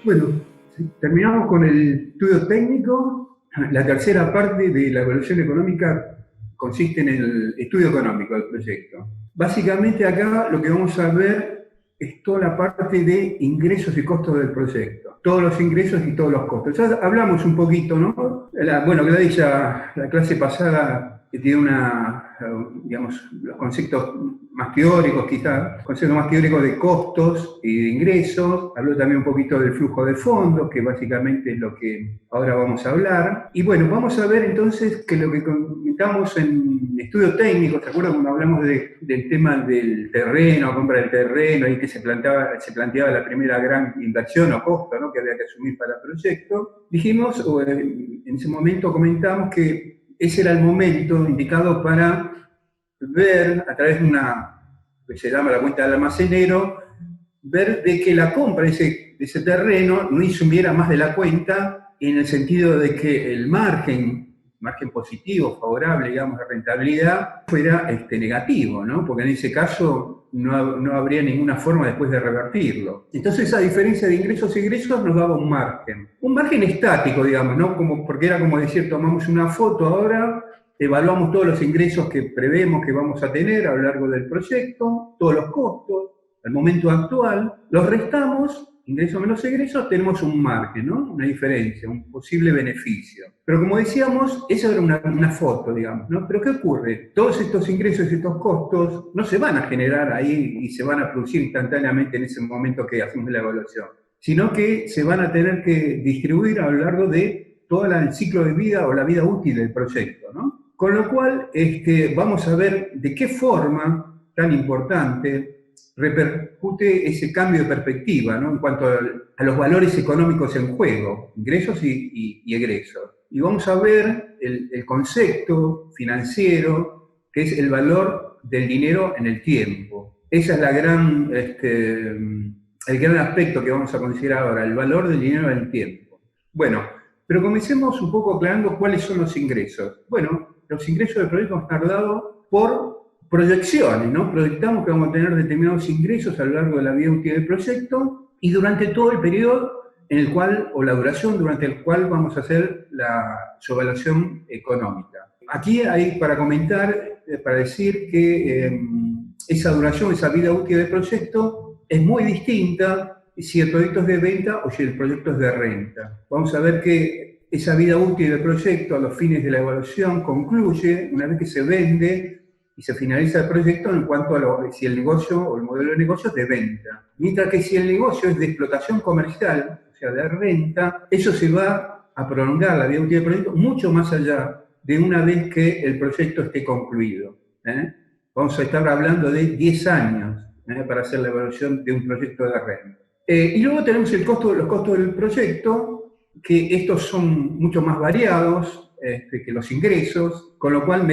Bueno, sí, terminamos con el estudio técnico. La tercera parte de la evaluación económica consiste en el estudio económico del proyecto. Básicamente acá lo que vamos a ver es toda la parte de ingresos y costos del proyecto. Todos los ingresos y todos los costos. Ya hablamos un poquito, ¿no? Bueno, Gladys ya la clase pasada que tiene digamos, los conceptos más teóricos quizás, conceptos más teóricos de costos y de ingresos. Habló también un poquito del flujo de fondos, que básicamente es lo que ahora vamos a hablar. Y bueno, vamos a ver entonces que lo que comentamos en estudio técnico, ¿se acuerdan cuando hablamos del tema del terreno, compra del terreno, ahí que se planteaba la primera gran inversión o costo, ¿no?, que había que asumir para el proyecto? Dijimos, o en ese momento comentamos que ese era el momento indicado para ver a través de una que se llama la cuenta del almacenero, ver de que la compra de ese terreno no asumiera más de la cuenta, en el sentido de que el margen positivo, favorable, digamos, de rentabilidad, fuera negativo, ¿no? Porque en ese caso no habría ninguna forma después de revertirlo. Entonces esa diferencia de ingresos y egresos nos daba un margen estático, digamos, ¿no? Porque era como decir, tomamos una foto ahora, evaluamos todos los ingresos que prevemos que vamos a tener a lo largo del proyecto, todos los costos, al momento actual, los restamos, ingresos menos egresos, tenemos un margen, ¿no? Una diferencia, un posible beneficio. Pero como decíamos, esa era una foto, digamos, ¿no? Pero ¿qué ocurre? Todos estos ingresos y estos costos no se van a generar ahí y se van a producir instantáneamente en ese momento que hacemos la evaluación, sino que se van a tener que distribuir a lo largo de todo el ciclo de vida o la vida útil del proyecto, ¿no? Con lo cual, vamos a ver de qué forma tan importante repercute ese cambio de perspectiva, ¿no?, en cuanto a los valores económicos en juego, ingresos y egresos. Y vamos a ver el concepto financiero, que es el valor del dinero en el tiempo. Ese es el gran aspecto que vamos a considerar ahora, el valor del dinero en el tiempo. Bueno, pero comencemos un poco aclarando cuáles son los ingresos. Bueno, los ingresos del proyecto van a estar dados por proyecciones, ¿no? Proyectamos que vamos a tener determinados ingresos a lo largo de la vida útil del proyecto y durante todo el periodo en el cual, o la duración durante el cual vamos a hacer su evaluación económica. Aquí hay para comentar, para decir que esa duración, esa vida útil del proyecto es muy distinta si el proyecto es de venta o si el proyecto es de renta. Vamos a ver que esa vida útil del proyecto a los fines de la evaluación concluye una vez que se vende y se finaliza el proyecto en cuanto a si el negocio o el modelo de negocio es de venta. Mientras que si el negocio es de explotación comercial, o sea, de renta, eso se va a prolongar la vida útil del proyecto mucho más allá de una vez que el proyecto esté concluido. Vamos a estar hablando de 10 años para hacer la evaluación de un proyecto de renta. Y luego tenemos los costos del proyecto, que estos son mucho más variados que los ingresos, con lo cual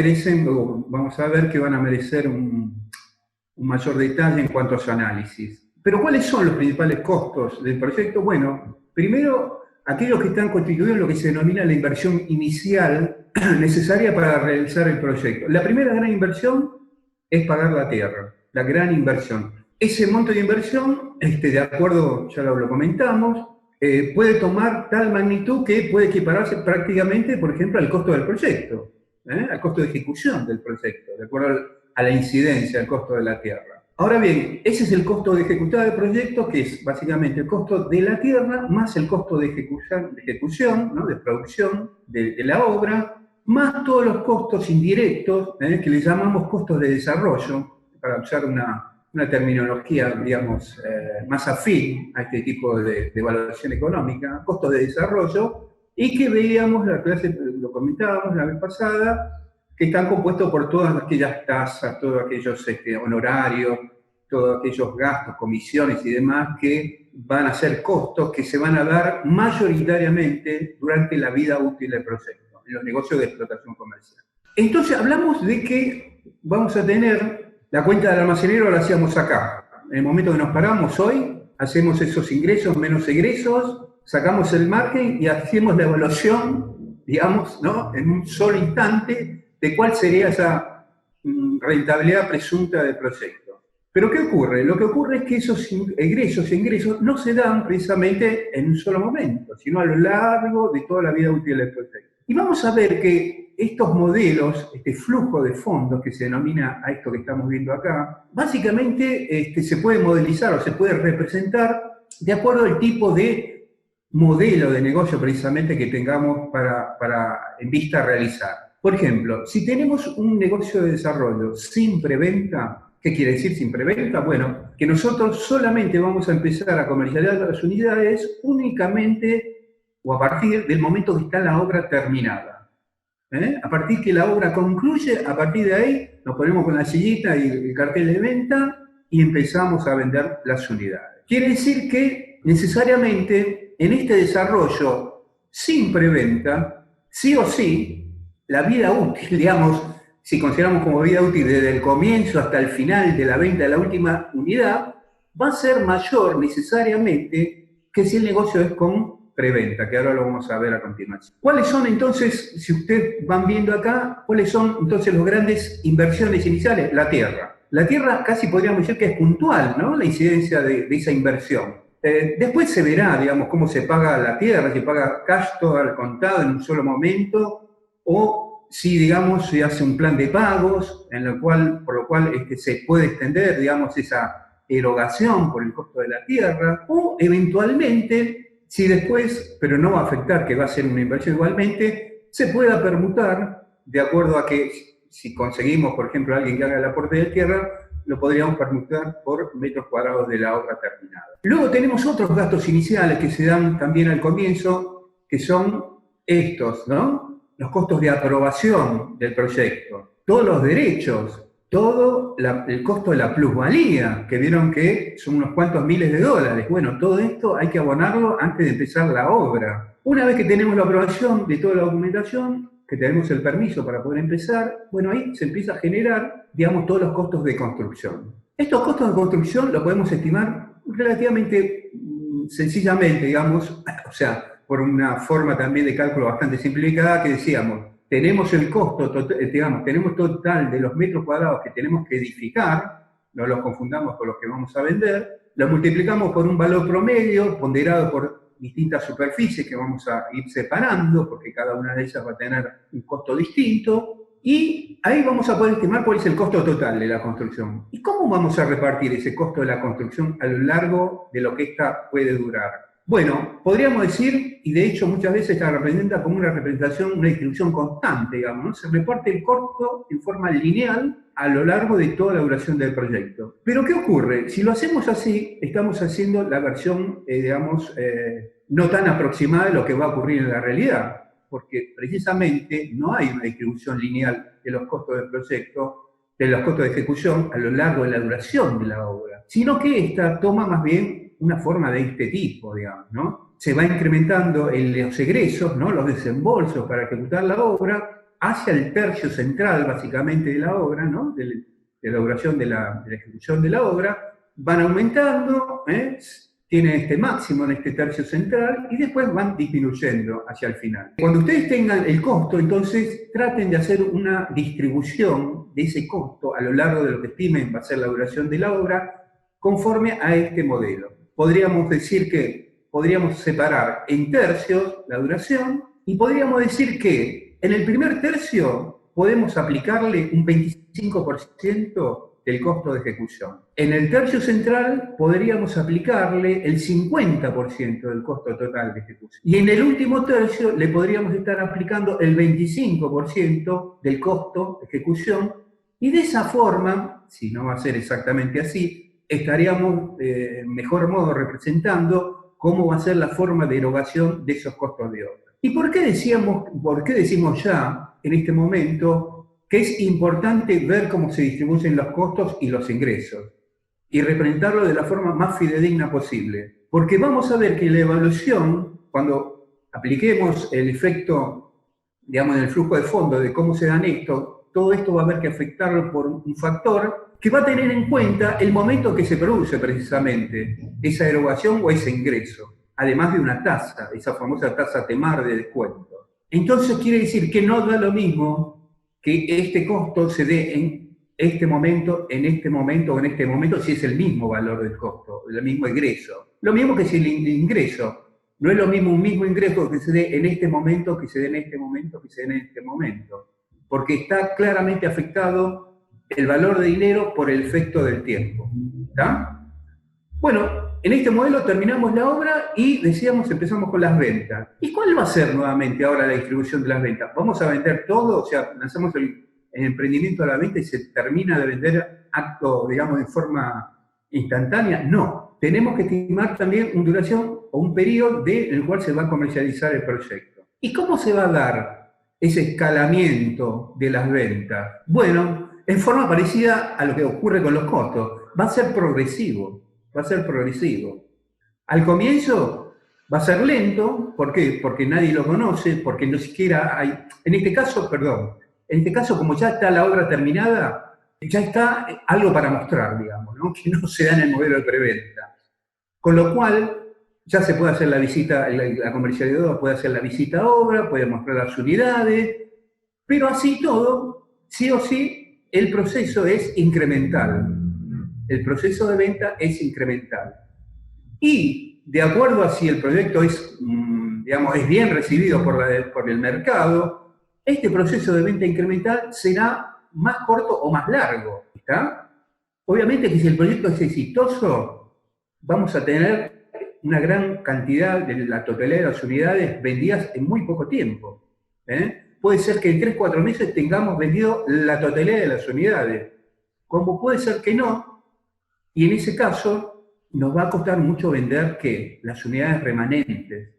vamos a ver que van a merecer un mayor detalle en cuanto a su análisis. Pero ¿cuáles son los principales costos del proyecto? Bueno, primero, aquellos que están constituidos en lo que se denomina la inversión inicial necesaria para realizar el proyecto. La primera gran inversión es pagar la tierra, la gran inversión. Ese monto de inversión, de acuerdo, ya lo comentamos, puede tomar tal magnitud que puede equipararse prácticamente, por ejemplo, al costo del proyecto, al costo de ejecución del proyecto, de acuerdo a la incidencia, al costo de la tierra. Ahora bien, ese es el costo de ejecutar el proyecto, que es básicamente el costo de la tierra más el costo de ejecución, ¿no?, de producción de la obra, más todos los costos indirectos, que le llamamos costos de desarrollo, para usar una terminología, digamos, más afín a este tipo de evaluación económica, costos de desarrollo, y que veíamos, la clase lo comentábamos la vez pasada, que están compuestos por todas aquellas tasas, todos aquellos honorarios, todos aquellos gastos, comisiones y demás, que van a ser costos que se van a dar mayoritariamente durante la vida útil del proyecto, en los negocios de explotación comercial. Entonces hablamos de que vamos a tener la cuenta del almacenero, la hacíamos acá. En el momento que nos paramos hoy, hacemos esos ingresos menos egresos, sacamos el margen y hacemos la evaluación, digamos, ¿no?, en un solo instante de cuál sería esa rentabilidad presunta del proyecto. Pero ¿qué ocurre? Lo que ocurre es que esos egresos e ingresos no se dan precisamente en un solo momento, sino a lo largo de toda la vida útil del proyecto. Y vamos a ver que estos modelos, este flujo de fondos que se denomina a esto que estamos viendo acá, básicamente se puede modelizar o se puede representar de acuerdo al tipo de modelo de negocio precisamente que tengamos en vista realizar. Por ejemplo, si tenemos un negocio de desarrollo sin preventa, ¿qué quiere decir sin preventa? Bueno, que nosotros solamente vamos a empezar a comercializar las unidades únicamente o a partir del momento que está la obra terminada. A partir que la obra concluye, a partir de ahí nos ponemos con la sillita y el cartel de venta y empezamos a vender las unidades. Quiere decir que necesariamente en este desarrollo sin preventa, sí o sí, la vida útil, digamos, si consideramos como vida útil desde el comienzo hasta el final de la venta de la última unidad, va a ser mayor necesariamente que si el negocio es con preventa, que ahora lo vamos a ver a continuación. ¿Cuáles son entonces, si ustedes van viendo acá, cuáles son entonces las grandes inversiones iniciales? La tierra. La tierra casi podríamos decir que es puntual, ¿no? La incidencia de esa inversión. Después se verá, digamos, cómo se paga la tierra, si paga cash todo al contado en un solo momento, o si, digamos, se hace un plan de pagos, por lo cual se puede extender, digamos, esa erogación por el costo de la tierra, o eventualmente, si después, pero no va a afectar que va a ser una inversión igualmente, se pueda permutar de acuerdo a que si conseguimos, por ejemplo, a alguien que haga el aporte de tierra, lo podríamos permutar por metros cuadrados de la obra terminada. Luego tenemos otros gastos iniciales que se dan también al comienzo, que son estos, ¿no? Los costos de aprobación del proyecto, todos los derechos, todo el costo de la plusvalía, que vieron que son unos cuantos miles de dólares. Bueno, todo esto hay que abonarlo antes de empezar la obra. Una vez que tenemos la aprobación de toda la documentación, que tenemos el permiso para poder empezar, bueno, ahí se empieza a generar, digamos, todos los costos de construcción. Estos costos de construcción los podemos estimar relativamente sencillamente, digamos, o sea, por una forma también de cálculo bastante simplificada que decíamos, tenemos el costo, digamos, tenemos total de los metros cuadrados que tenemos que edificar, no los confundamos con los que vamos a vender, los multiplicamos por un valor promedio ponderado por distintas superficies que vamos a ir separando, porque cada una de ellas va a tener un costo distinto, y ahí vamos a poder estimar cuál es el costo total de la construcción. ¿Y cómo vamos a repartir ese costo de la construcción a lo largo de lo que ésta puede durar? Bueno, podríamos decir, y de hecho muchas veces se representa como una representación, una distribución constante, digamos, ¿no? Se reparte el costo en forma lineal a lo largo de toda la duración del proyecto. Pero ¿qué ocurre? Si lo hacemos así, estamos haciendo la versión, digamos, no tan aproximada de lo que va a ocurrir en la realidad, porque precisamente no hay una distribución lineal de los costos del proyecto, de los costos de ejecución a lo largo de la duración de la obra, sino que esta toma más bien una forma de este tipo, digamos, ¿no? Se va incrementando los egresos, ¿no? Los desembolsos para ejecutar la obra hacia el tercio central, básicamente, de la obra, ¿no? De la duración de la ejecución de la obra, van aumentando, tienen este máximo en este tercio central y después van disminuyendo hacia el final. Cuando ustedes tengan el costo, entonces traten de hacer una distribución de ese costo a lo largo de lo que estimen va a ser la duración de la obra conforme a este modelo. Podríamos decir que podríamos separar en tercios la duración y podríamos decir que en el primer tercio podemos aplicarle un 25% del costo de ejecución. En el tercio central podríamos aplicarle el 50% del costo total de ejecución. Y en el último tercio le podríamos estar aplicando el 25% del costo de ejecución y de esa forma, si no va a ser exactamente así, estaríamos mejor modo representando cómo va a ser la forma de erogación de esos costos de obra. ¿Y por qué decimos ya en este momento que es importante ver cómo se distribuyen los costos y los ingresos y representarlo de la forma más fidedigna posible? Porque vamos a ver que la evaluación, cuando apliquemos el efecto, digamos, en el flujo de fondo de cómo se dan esto, todo esto va a haber que afectarlo por un factor que va a tener en cuenta el momento que se produce precisamente esa erogación o ese ingreso, además de una tasa, esa famosa tasa TEMAR de descuento. Entonces quiere decir que no da lo mismo que este costo se dé este momento, en este momento o en este momento, si es el mismo valor del costo, el mismo ingreso. Lo mismo que si el ingreso. No es lo mismo un mismo ingreso que se dé en este momento, que se dé en este momento, que se dé en este momento. Porque está claramente afectado el valor de dinero por el efecto del tiempo. ¿Está? Bueno, en este modelo terminamos la obra y decíamos, empezamos con las ventas. ¿Y cuál va a ser nuevamente ahora la distribución de las ventas? ¿Vamos a vender todo? O sea, lanzamos el emprendimiento a la venta y se termina de vender acto, digamos, de forma instantánea. No, tenemos que estimar también una duración o un periodo en el cual se va a comercializar el proyecto. ¿Y cómo se va a dar ese escalamiento de las ventas? Bueno, en forma parecida a lo que ocurre con los costos. Va a ser progresivo, va a ser progresivo. Al comienzo va a ser lento, ¿por qué? Porque nadie lo conoce, porque no siquiera hay, en este caso, como ya está la obra terminada, ya está algo para mostrar, digamos, ¿no? Que no se da en el modelo de preventa. Con lo cual, ya se puede hacer la visita, la comercializadora puede hacer la visita a obra, puede mostrar las unidades, pero así todo, sí o sí, el proceso es incremental. El proceso de venta es incremental. Y de acuerdo a si el proyecto es, digamos, es bien recibido por el mercado, este proceso de venta incremental será más corto o más largo. ¿Está? Obviamente que si el proyecto es exitoso, vamos a tener una gran cantidad de la totalidad de las unidades vendidas en muy poco tiempo. Puede ser que en 3-4 meses tengamos vendido la totalidad de las unidades, como puede ser que no, y en ese caso nos va a costar mucho vender ¿qué? Las unidades remanentes.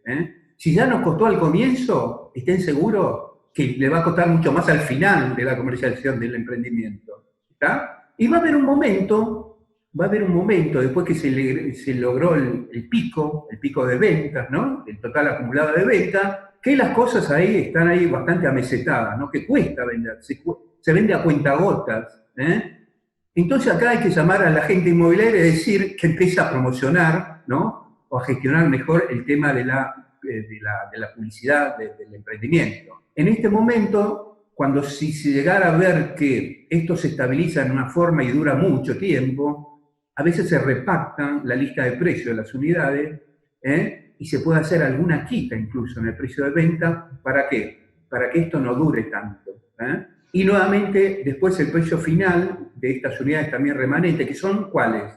Si ya nos costó al comienzo, estén seguros que le va a costar mucho más al final de la comercialización del emprendimiento. ¿Está? Y va a haber un momento, después que se logró el pico de ventas, ¿no? El total acumulado de ventas, que las cosas están ahí bastante amesetadas, ¿no? Que cuesta vender, se vende a cuentagotas. Entonces acá hay que llamar a la gente inmobiliaria y decir que empieza a promocionar, ¿no? O a gestionar mejor el tema de la publicidad del emprendimiento. En este momento, si se llegara a ver que esto se estabiliza en una forma y dura mucho tiempo, a veces se repactan la lista de precios de las unidades, y se puede hacer alguna quita incluso en el precio de venta. ¿Para qué? Para que esto no dure tanto. Y nuevamente, después el precio final de estas unidades también remanentes, que son ¿cuáles?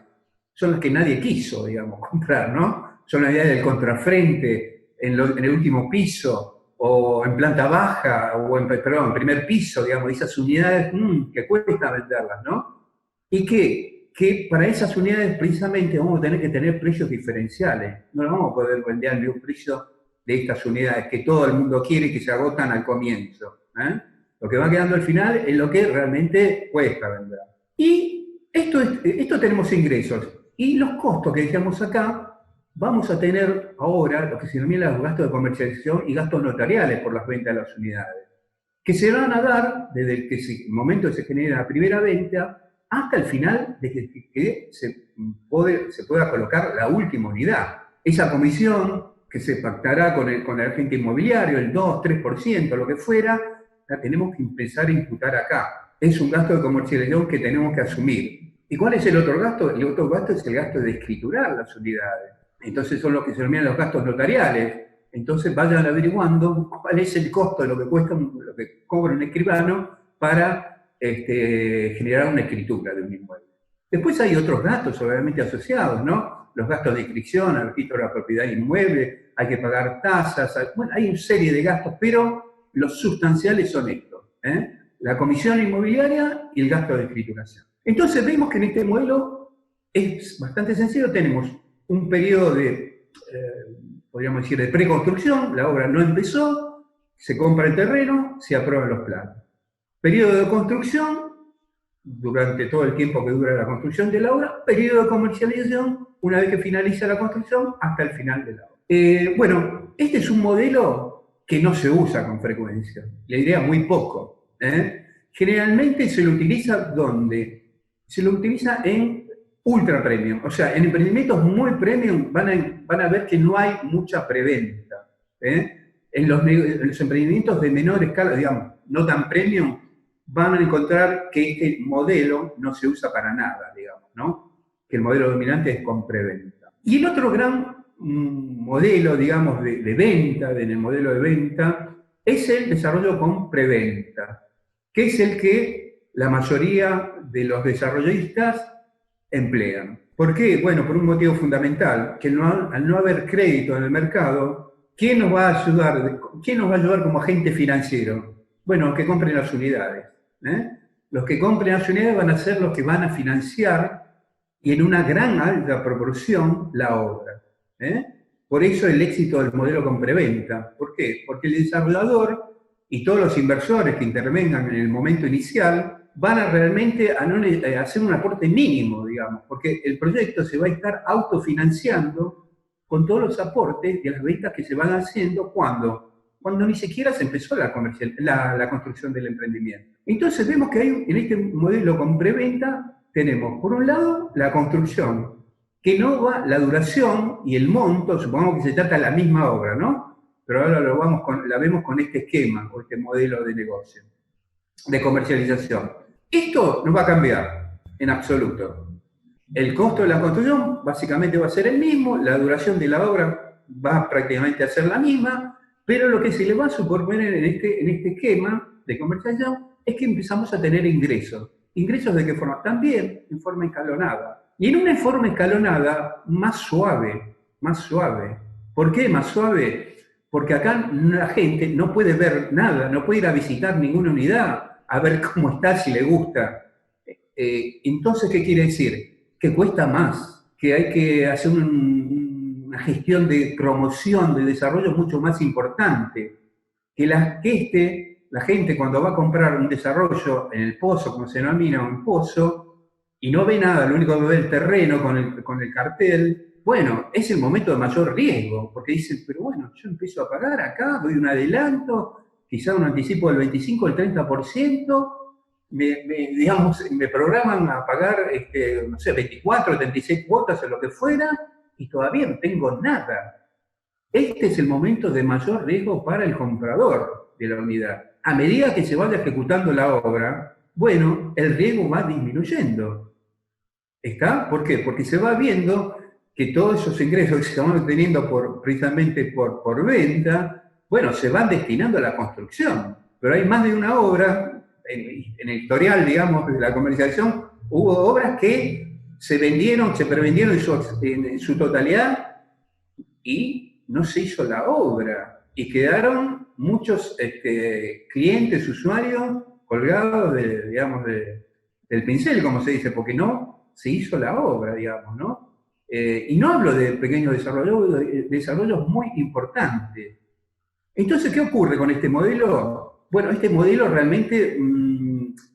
Son las que nadie quiso, digamos, comprar, ¿no? Son las unidades del contrafrente, en el último piso, o en planta baja, o en primer piso, digamos, esas unidades que cuesta venderlas, ¿no? Y que para esas unidades precisamente vamos a tener que tener precios diferenciales. No vamos a poder vender al mismo precio de estas unidades que todo el mundo quiere y que se agotan al comienzo. Lo que va quedando al final es lo que realmente cuesta vender. Y esto tenemos ingresos. Y los costos que decíamos acá, vamos a tener ahora lo que se denomina los gastos de comercialización y gastos notariales por las ventas de las unidades, que se van a dar desde el momento que se genera la primera venta hasta el final de que se pueda colocar la última unidad. Esa comisión que se pactará con el agente inmobiliario, el 2-3%, lo que fuera, la tenemos que empezar a imputar acá. Es un gasto de comercialización que tenemos que asumir. ¿Y cuál es el otro gasto? El otro gasto es el gasto de escriturar las unidades. Entonces son los que se denominan los gastos notariales. Entonces vayan averiguando cuál es el costo de lo que cuesta, lo que cobra un escribano para generar una escritura de un inmueble. Después hay otros gastos obviamente asociados, ¿no? Los gastos de inscripción al registro de la propiedad inmueble, hay que pagar tasas, bueno, hay una serie de gastos, pero los sustanciales son estos, la comisión inmobiliaria y el gasto de escrituración. Entonces vemos que en este modelo es bastante sencillo, tenemos un periodo podríamos decir, de preconstrucción, la obra no empezó, se compra el terreno, se aprueban los planos. Periodo de construcción, durante todo el tiempo que dura la construcción de la obra, periodo de comercialización, una vez que finaliza la construcción, hasta el final de la obra. Bueno, este es un modelo que no se usa con frecuencia, le diría muy poco. Generalmente se lo utiliza ¿dónde? Se lo utiliza en ultra premium, o sea, en emprendimientos muy premium van a ver que no hay mucha preventa. En los emprendimientos de menor escala, digamos, no tan premium, van a encontrar que este modelo no se usa para nada, digamos, ¿no? Que el modelo dominante es con preventa. Y el otro gran modelo, digamos, de venta, en el modelo de venta, es el desarrollo con preventa, que es el que la mayoría de los desarrollistas emplean. ¿Por qué? Bueno, por un motivo fundamental, que al no haber crédito en el mercado, ¿quién nos va a ayudar? ¿Quién nos va a ayudar como agente financiero? Bueno, que compren las unidades. Los que compren las unidades van a ser los que van a financiar y en una gran alta proporción la obra. Por eso el éxito del modelo con preventa. ¿Por qué? Porque el desarrollador y todos los inversores que intervengan en el momento inicial van a realmente a hacer un aporte mínimo, digamos, porque el proyecto se va a estar autofinanciando con todos los aportes de las ventas que se van haciendo cuando ni siquiera se empezó la construcción del emprendimiento. Entonces vemos que en este modelo con preventa tenemos, por un lado, la construcción, que no va, la duración y el monto, supongamos que se trata de la misma obra, ¿no? Pero ahora la vemos con este esquema, con este modelo de negocio, de comercialización. Esto no va a cambiar en absoluto. El costo de la construcción básicamente va a ser el mismo, la duración de la obra va prácticamente a ser la misma, pero lo que se le va a superponer en este esquema de comercialización es que empezamos a tener ingresos. ¿Ingresos de qué forma? También en forma escalonada. Y en una forma escalonada más suave, más suave. ¿Por qué más suave? Porque acá la gente no puede ver nada, no puede ir a visitar ninguna unidad, a ver cómo está, si le gusta. Entonces, ¿qué quiere decir? Que cuesta más, que hay que hacer una gestión de promoción, de desarrollo mucho más importante. Que la gente cuando va a comprar un desarrollo en el pozo, como se denomina un pozo, y no ve nada, lo único que ve es el terreno con el cartel, bueno, es el momento de mayor riesgo, porque dicen, pero bueno, yo empiezo a pagar acá, doy un adelanto, quizá un anticipo del 25 o el 30%, me programan a pagar, no sé, 24 36 cuotas o lo que fuera, y todavía no tengo nada. Este es el momento de mayor riesgo para el comprador de la unidad. A medida que se vaya ejecutando la obra, bueno, el riesgo va disminuyendo. ¿Está? ¿Por qué? Porque se va viendo que todos esos ingresos que se van obteniendo precisamente por venta, bueno, se van destinando a la construcción. Pero hay más de una obra, en el historial, digamos, de la comercialización, hubo obras que se prevendieron en su totalidad y no se hizo la obra. Y quedaron muchos clientes, usuarios, colgados del pincel, como se dice, porque no se hizo la obra, digamos, ¿no? Y no hablo de pequeños desarrollos muy importantes. Entonces, ¿qué ocurre con este modelo? Bueno, este modelo realmente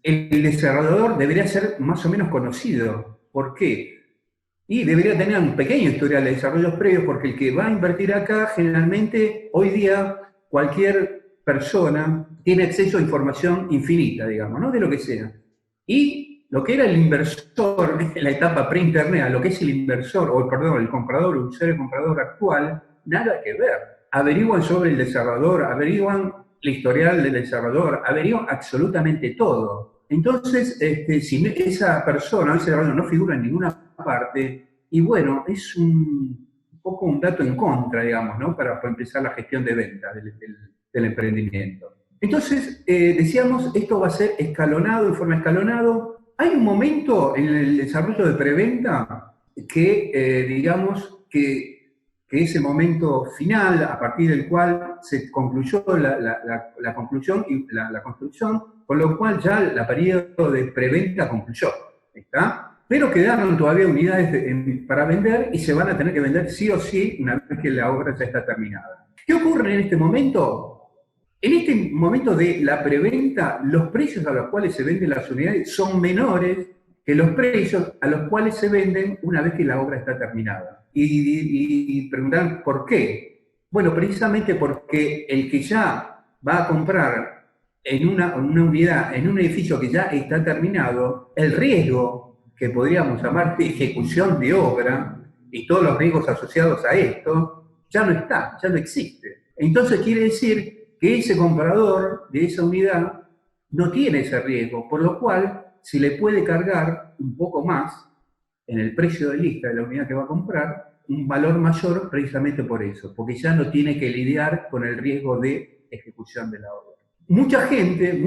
el desarrollador debería ser más o menos conocido. ¿Por qué? Y debería tener un pequeño historial de desarrollos previos, porque el que va a invertir acá, generalmente, hoy día, cualquier persona tiene acceso a información infinita, digamos, ¿no? De lo que sea. Y lo que era el inversor en la etapa pre-internet, a lo que es el inversor, el comprador, el usuario comprador actual, nada que ver. Averiguan sobre el desarrollador, averiguan el historial del desarrollador, averiguan absolutamente todo. Entonces, si esa persona, ese desarrollador no figura en ninguna parte, y bueno, es un poco un dato en contra, digamos, ¿no? Para empezar la gestión de ventas del emprendimiento. Entonces, decíamos, esto va a ser escalonado, de forma escalonado. Hay un momento en el desarrollo de preventa que, digamos, que es el momento final, a partir del cual se concluyó la conclusión y la construcción, con lo cual ya la periodo de preventa concluyó, ¿está? Pero quedaron todavía unidades para vender y se van a tener que vender sí o sí una vez que la obra ya está terminada. ¿Qué ocurre en este momento? En este momento de la preventa, los precios a los cuales se venden las unidades son menores que los precios a los cuales se venden una vez que la obra está terminada. Y preguntarán, ¿por qué? Bueno, precisamente porque el que ya va a comprar en una unidad, en un edificio que ya está terminado, el riesgo que podríamos llamar de ejecución de obra y todos los riesgos asociados a esto, ya no está, ya no existe. Entonces quiere decir que ese comprador de esa unidad no tiene ese riesgo, por lo cual se le puede cargar un poco más en el precio de lista de la unidad que va a comprar, un valor mayor precisamente por eso, porque ya no tiene que lidiar con el riesgo de ejecución de la obra. Mucha gente,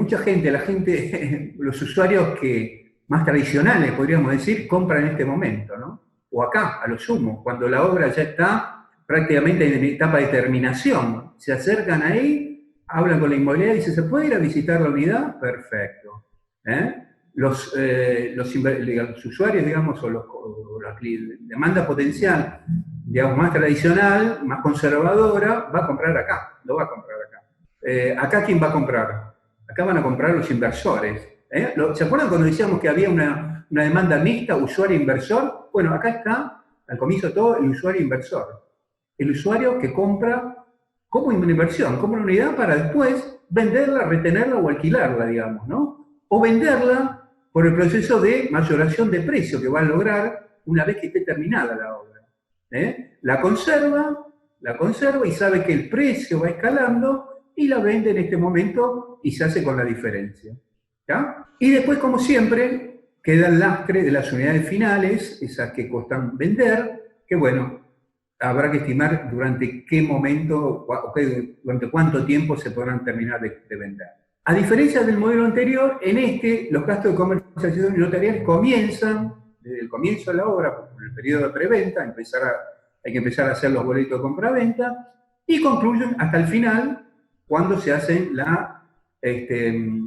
los usuarios que más tradicionales, podríamos decir, compran en este momento, ¿no? O acá, a lo sumo, cuando la obra ya está prácticamente en etapa de terminación, se acercan ahí, hablan con la inmobiliaria y dicen, ¿se puede ir a visitar la unidad? Perfecto. Los usuarios, digamos, o la demanda potencial, digamos, más tradicional, más conservadora, va a comprar acá, lo va a comprar acá. ¿Acá quién va a comprar? Acá van a comprar los inversores. ¿Se acuerdan cuando decíamos que había una demanda mixta, usuario-inversor? Bueno, acá está, al comienzo de todo, el usuario-inversor. El usuario que compra como una inversión, como una unidad para después venderla, retenerla o alquilarla, digamos, ¿no? O venderla por el proceso de mayoración de precio que va a lograr una vez que esté terminada la obra. La conserva y sabe que el precio va escalando y la vende en este momento y se hace con la diferencia. ¿Ya? Y después, como siempre, queda el lastre de las unidades finales, esas que costan vender, que bueno, habrá que estimar durante qué momento, durante cuánto tiempo se podrán terminar de vender. A diferencia del modelo anterior, en este los gastos de comercialización y notarial comienzan desde el comienzo de la obra, por el periodo de preventa, hay que empezar a hacer los boletos de compra-venta, y concluyen hasta el final, cuando se hace la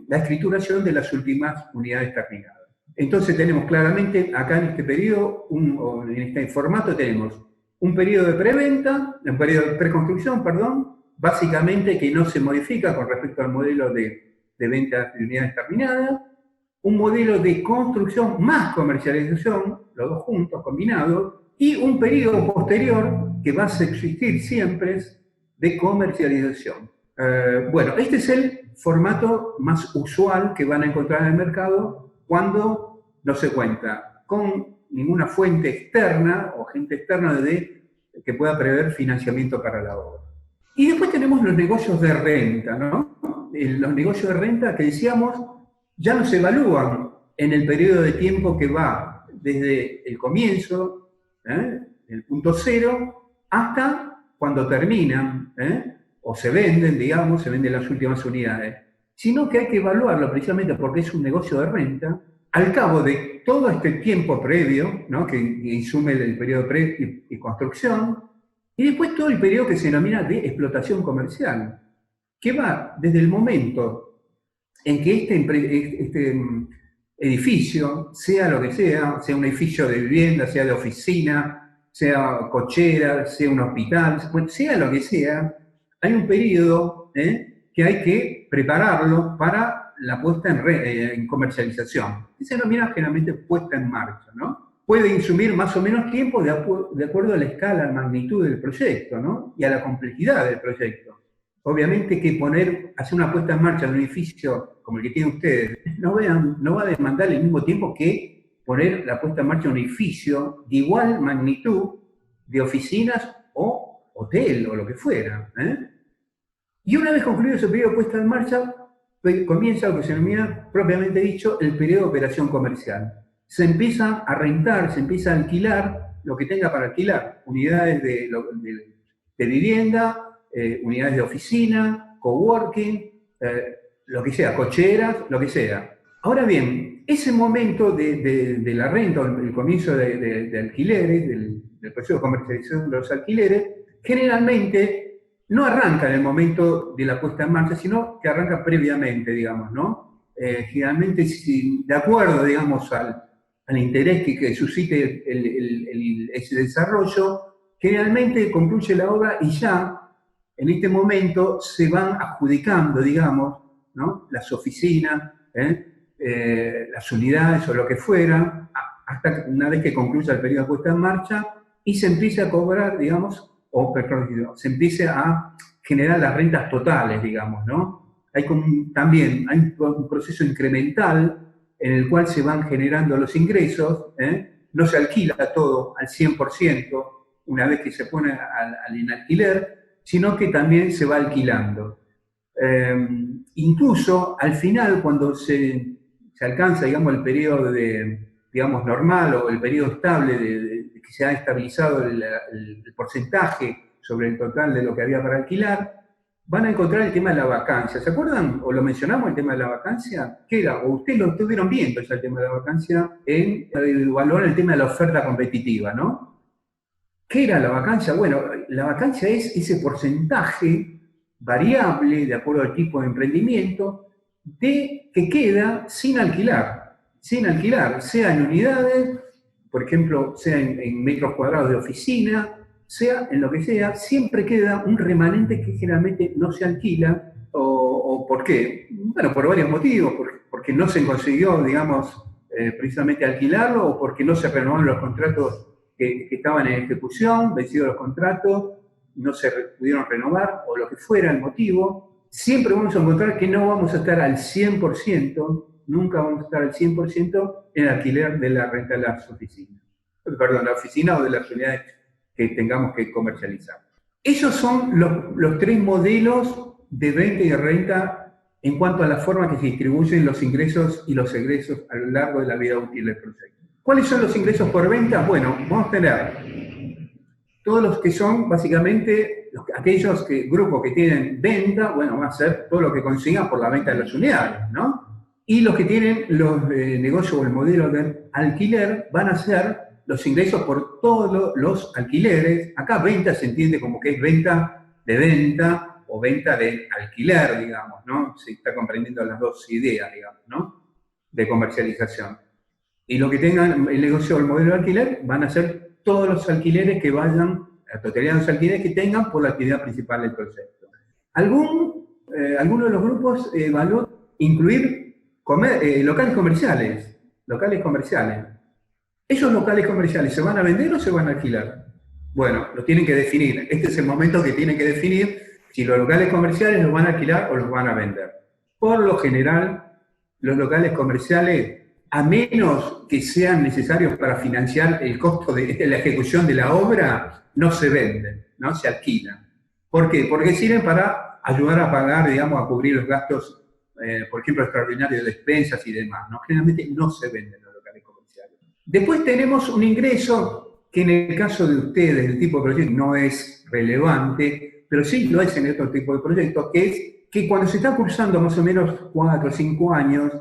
escrituración de las últimas unidades terminadas. Entonces tenemos claramente acá en este periodo, en este formato tenemos un periodo de preventa, un periodo de preconstrucción, perdón, básicamente que no se modifica con respecto al modelo de venta de unidades terminadas, un modelo de construcción más comercialización, los dos juntos, combinados, y un periodo posterior que va a existir siempre de comercialización. Bueno, este es el formato más usual que van a encontrar en el mercado cuando no se cuenta con ninguna fuente externa o gente externa que pueda prever financiamiento para la obra. Y después tenemos los negocios de renta, ¿no? Los negocios de renta que decíamos ya no se evalúan en el periodo de tiempo que va desde el comienzo, el punto cero, hasta cuando terminan, o se venden, digamos, se venden las últimas unidades, sino que hay que evaluarlo precisamente porque es un negocio de renta, al cabo de todo este tiempo previo, ¿no? que insume el periodo y construcción, y después todo el periodo que se denomina de explotación comercial, que va desde el momento en que este edificio, sea lo que sea un edificio de vivienda, sea de oficina, sea cochera, sea un hospital, sea lo que sea, hay un periodo que hay que prepararlo para la puesta en comercialización. Y se denomina generalmente puesta en marcha, ¿no? Puede insumir más o menos tiempo de acuerdo a la escala, a la magnitud del proyecto, ¿no? Y a la complejidad del proyecto. Obviamente que hacer una puesta en marcha en un edificio como el que tienen ustedes, no va a demandar el mismo tiempo que poner la puesta en marcha de un edificio de igual magnitud de oficinas o hotel o lo que fuera. Y una vez concluido ese periodo de puesta en marcha, comienza lo que se denomina, propiamente dicho, el periodo de operación comercial. Se empieza a rentar, se empieza a alquilar lo que tenga para alquilar, unidades de vivienda, unidades de oficina, coworking, lo que sea, cocheras, lo que sea. Ahora bien, ese momento de la renta, el comienzo de alquileres, del proceso de comercialización de los alquileres, generalmente no arranca en el momento de la puesta en marcha, sino que arranca previamente, digamos, ¿no? Generalmente, de acuerdo, digamos, al interés que suscite ese desarrollo, generalmente concluye la obra y ya en este momento se van adjudicando, digamos, ¿no? Las oficinas, las unidades o lo que fuera, hasta una vez que concluya el periodo de puesta en marcha y se empiece a cobrar, digamos, se empiece a generar las rentas totales, digamos, ¿no? También hay un proceso incremental en el cual se van generando los ingresos, no se alquila todo al 100% una vez que se pone en alquiler, sino que también se va alquilando. Incluso al final, cuando se alcanza, digamos, el periodo digamos, normal o el periodo estable de que se ha estabilizado el porcentaje sobre el total de lo que había para alquilar, van a encontrar el tema de la vacancia. ¿Se acuerdan? ¿O lo mencionamos el tema de la vacancia? ¿Qué era? ¿O ustedes lo estuvieron viendo ya el tema de la vacancia en el valor, el tema de la oferta competitiva, ¿no? ¿Qué era la vacancia? Bueno, la vacancia es ese porcentaje variable, de acuerdo al tipo de emprendimiento, de que queda sin alquilar, sea en unidades, por ejemplo, sea en metros cuadrados de oficina, sea en lo que sea, siempre queda un remanente que generalmente no se alquila. ¿O por qué? Bueno, por varios motivos, porque no se consiguió, digamos, precisamente alquilarlo, o porque no se renovaron los contratos que estaban en ejecución, vencidos los contratos, no se pudieron renovar, o lo que fuera el motivo. Siempre vamos a encontrar que no vamos a estar al 100%, nunca vamos a estar al 100% en el alquiler de la renta de las oficinas. Perdón, la oficina o de las unidades que tengamos que comercializar. Esos son los tres modelos de venta y de renta en cuanto a la forma que se distribuyen los ingresos y los egresos a lo largo de la vida útil del proyecto. ¿Cuáles son los ingresos por venta? Bueno, vamos a tener todos los que son básicamente aquellos grupos que tienen venta, bueno, va a ser todo lo que consigan por la venta de las unidades, ¿no? Y los que tienen los negocios o el modelo de alquiler van a ser los ingresos por todos los alquileres. Acá venta se entiende como que es venta de venta o venta de alquiler, digamos, ¿no? Se está comprendiendo las dos ideas, digamos, ¿no? De comercialización. Y lo que tengan el negocio o el modelo de alquiler van a ser todos los alquileres que vayan, la totalidad de los alquileres que tengan por la actividad principal del proyecto. Algunos de los grupos evaluó incluir locales comerciales. ¿Esos locales comerciales se van a vender o se van a alquilar? Bueno, lo tienen que definir. Este es el momento que tienen que definir si los locales comerciales los van a alquilar o los van a vender. Por lo general, los locales comerciales, a menos que sean necesarios para financiar el costo de la ejecución de la obra, no se venden, no se alquilan. ¿Por qué? Porque sirven para ayudar a pagar, digamos, a cubrir los gastos, por ejemplo, extraordinarios de despensas y demás, ¿no? Generalmente no se venden los locales comerciales. Después tenemos un ingreso que en el caso de ustedes, el tipo de proyecto, no es relevante, pero sí lo es en otro tipo de proyectos, que es que cuando se está cursando más o menos 4 o 5 años,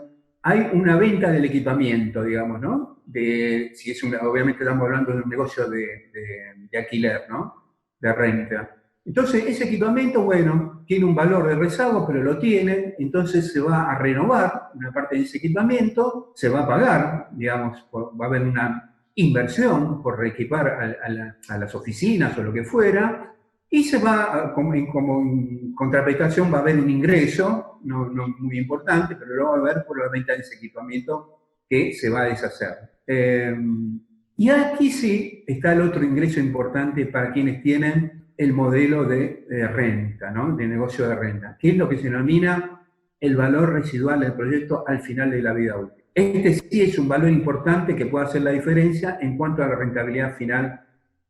hay una venta del equipamiento, digamos, ¿no? Si es obviamente estamos hablando de un negocio de alquiler, ¿no? De renta. Entonces, ese equipamiento, bueno, tiene un valor de rezago, pero lo tiene, entonces se va a renovar una parte de ese equipamiento, se va a pagar, digamos, va a haber una inversión por reequipar a las oficinas o lo que fuera, y se va, como en contraprestación, va a haber un ingreso, no muy importante, pero lo va a haber por la venta de ese equipamiento que se va a deshacer. Y aquí sí está el otro ingreso importante para quienes tienen el modelo de renta, ¿no? De negocio de renta, que es lo que se denomina el valor residual del proyecto al final de la vida útil. Este sí es un valor importante que puede hacer la diferencia en cuanto a la rentabilidad final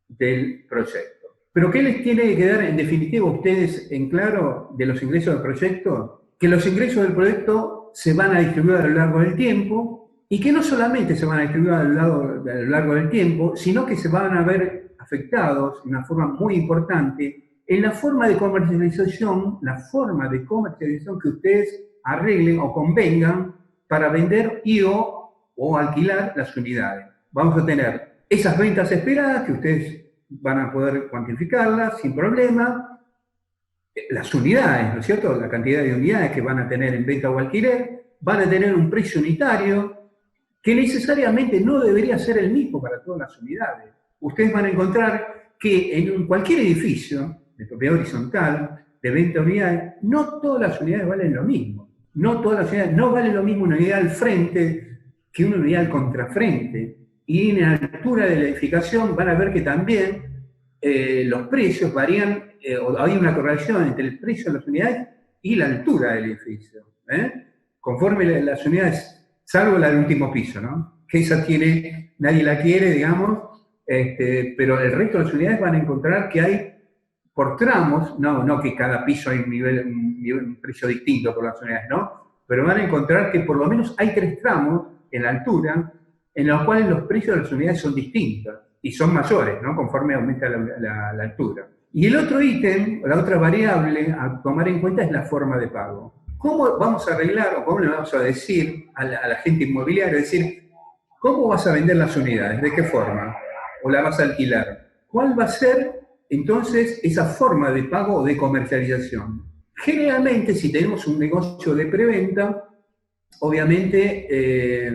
del proyecto. Pero ¿qué les tiene que quedar en definitiva a ustedes en claro de los ingresos del proyecto? Que los ingresos del proyecto se van a distribuir a lo largo del tiempo y que no solamente se van a distribuir a lo largo del tiempo, sino que se van a ver afectados de una forma muy importante en la forma de comercialización que ustedes arreglen o convengan para vender o alquilar las unidades. Vamos a tener esas ventas esperadas que ustedes van a poder cuantificarlas sin problema, las unidades, ¿no es cierto? La cantidad de unidades que van a tener en venta o alquiler, van a tener un precio unitario que necesariamente no debería ser el mismo para todas las unidades. Ustedes van a encontrar que en cualquier edificio de propiedad horizontal, de venta de unidades, no todas las unidades valen lo mismo. No todas las unidades, no vale lo mismo una unidad al frente que una unidad al contrafrente. Y en la altura de la edificación van a ver que también los precios varían, hay una correlación entre el precio de las unidades y la altura del edificio. Conforme las unidades, salvo la del último piso, ¿no? Que esa nadie la quiere, digamos, pero el resto de las unidades van a encontrar que hay por tramos, no que cada piso hay un precio distinto por las unidades, ¿no? Pero van a encontrar que por lo menos hay 3 tramos en la altura en los cuales los precios de las unidades son distintos y son mayores, ¿no? Conforme aumenta la altura. Y el otro ítem, la otra variable a tomar en cuenta es la forma de pago. ¿Cómo vamos a arreglar o cómo le vamos a decir a la gente inmobiliaria, es decir, cómo vas a vender las unidades? ¿De qué forma? ¿O la vas a alquilar? ¿Cuál va a ser entonces esa forma de pago o de comercialización? Generalmente, si tenemos un negocio de preventa, obviamente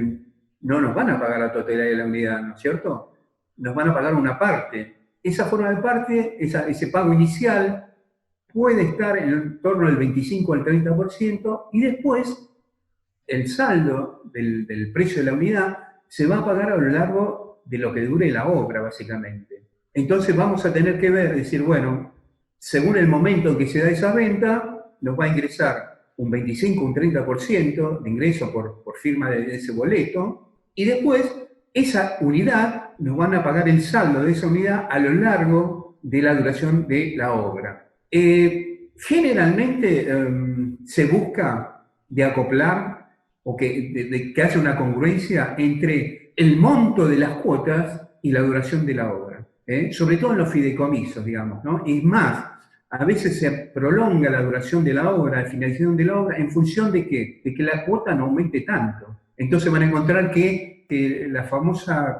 no nos van a pagar la totalidad de la unidad, ¿no es cierto? Nos van a pagar una parte. Esa forma de parte, ese pago inicial, puede estar en torno al 25 al 30% y después el saldo del precio de la unidad se va a pagar a lo largo de lo que dure la obra, básicamente. Entonces vamos a tener que ver, decir, bueno, según el momento en que se da esa venta, nos va a ingresar un 25, un 30% de ingreso por firma de ese boleto, y después esa unidad nos van a pagar el saldo de esa unidad a lo largo de la duración de la obra. Generalmente se busca de acoplar o que haya una congruencia entre el monto de las cuotas y la duración de la obra, sobre todo en los fideicomisos, digamos, ¿no? Y más, a veces se prolonga la duración de la obra, la finalización de la obra, en función de ¿qué? De que la cuota no aumente tanto. Entonces van a encontrar que la famosa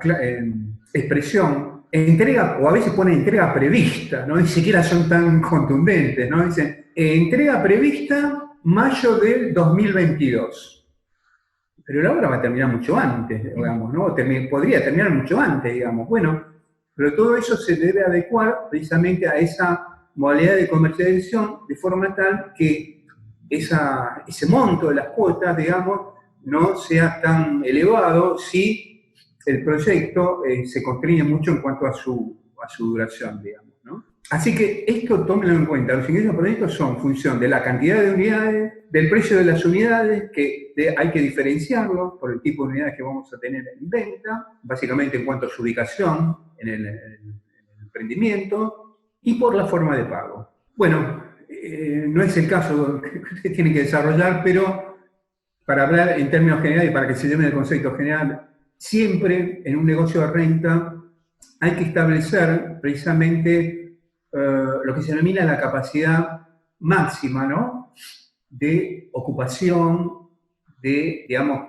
expresión entrega, o a veces pone entrega prevista, no ni siquiera son tan contundentes, ¿no? Dicen, entrega prevista mayo del 2022. Pero la obra va a terminar mucho antes, digamos, ¿no? Podría terminar mucho antes, digamos. Bueno, pero todo eso se debe adecuar precisamente a esa modalidad de comercialización de forma tal que ese monto de las cuotas, digamos, no sea tan elevado si el proyecto se constriñe mucho en cuanto a su duración, digamos, ¿no? Así que esto tómenlo en cuenta. Los ingresos por proyecto son función de la cantidad de unidades, del precio de las unidades, que hay que diferenciarlo por el tipo de unidades que vamos a tener en venta, básicamente en cuanto a su ubicación en el emprendimiento, y por la forma de pago. Bueno, no es el caso que ustedes tienen que desarrollar, pero para hablar en términos generales, para que se lleven el concepto general, siempre en un negocio de renta hay que establecer precisamente lo que se denomina la capacidad máxima, ¿no? De ocupación, digamos,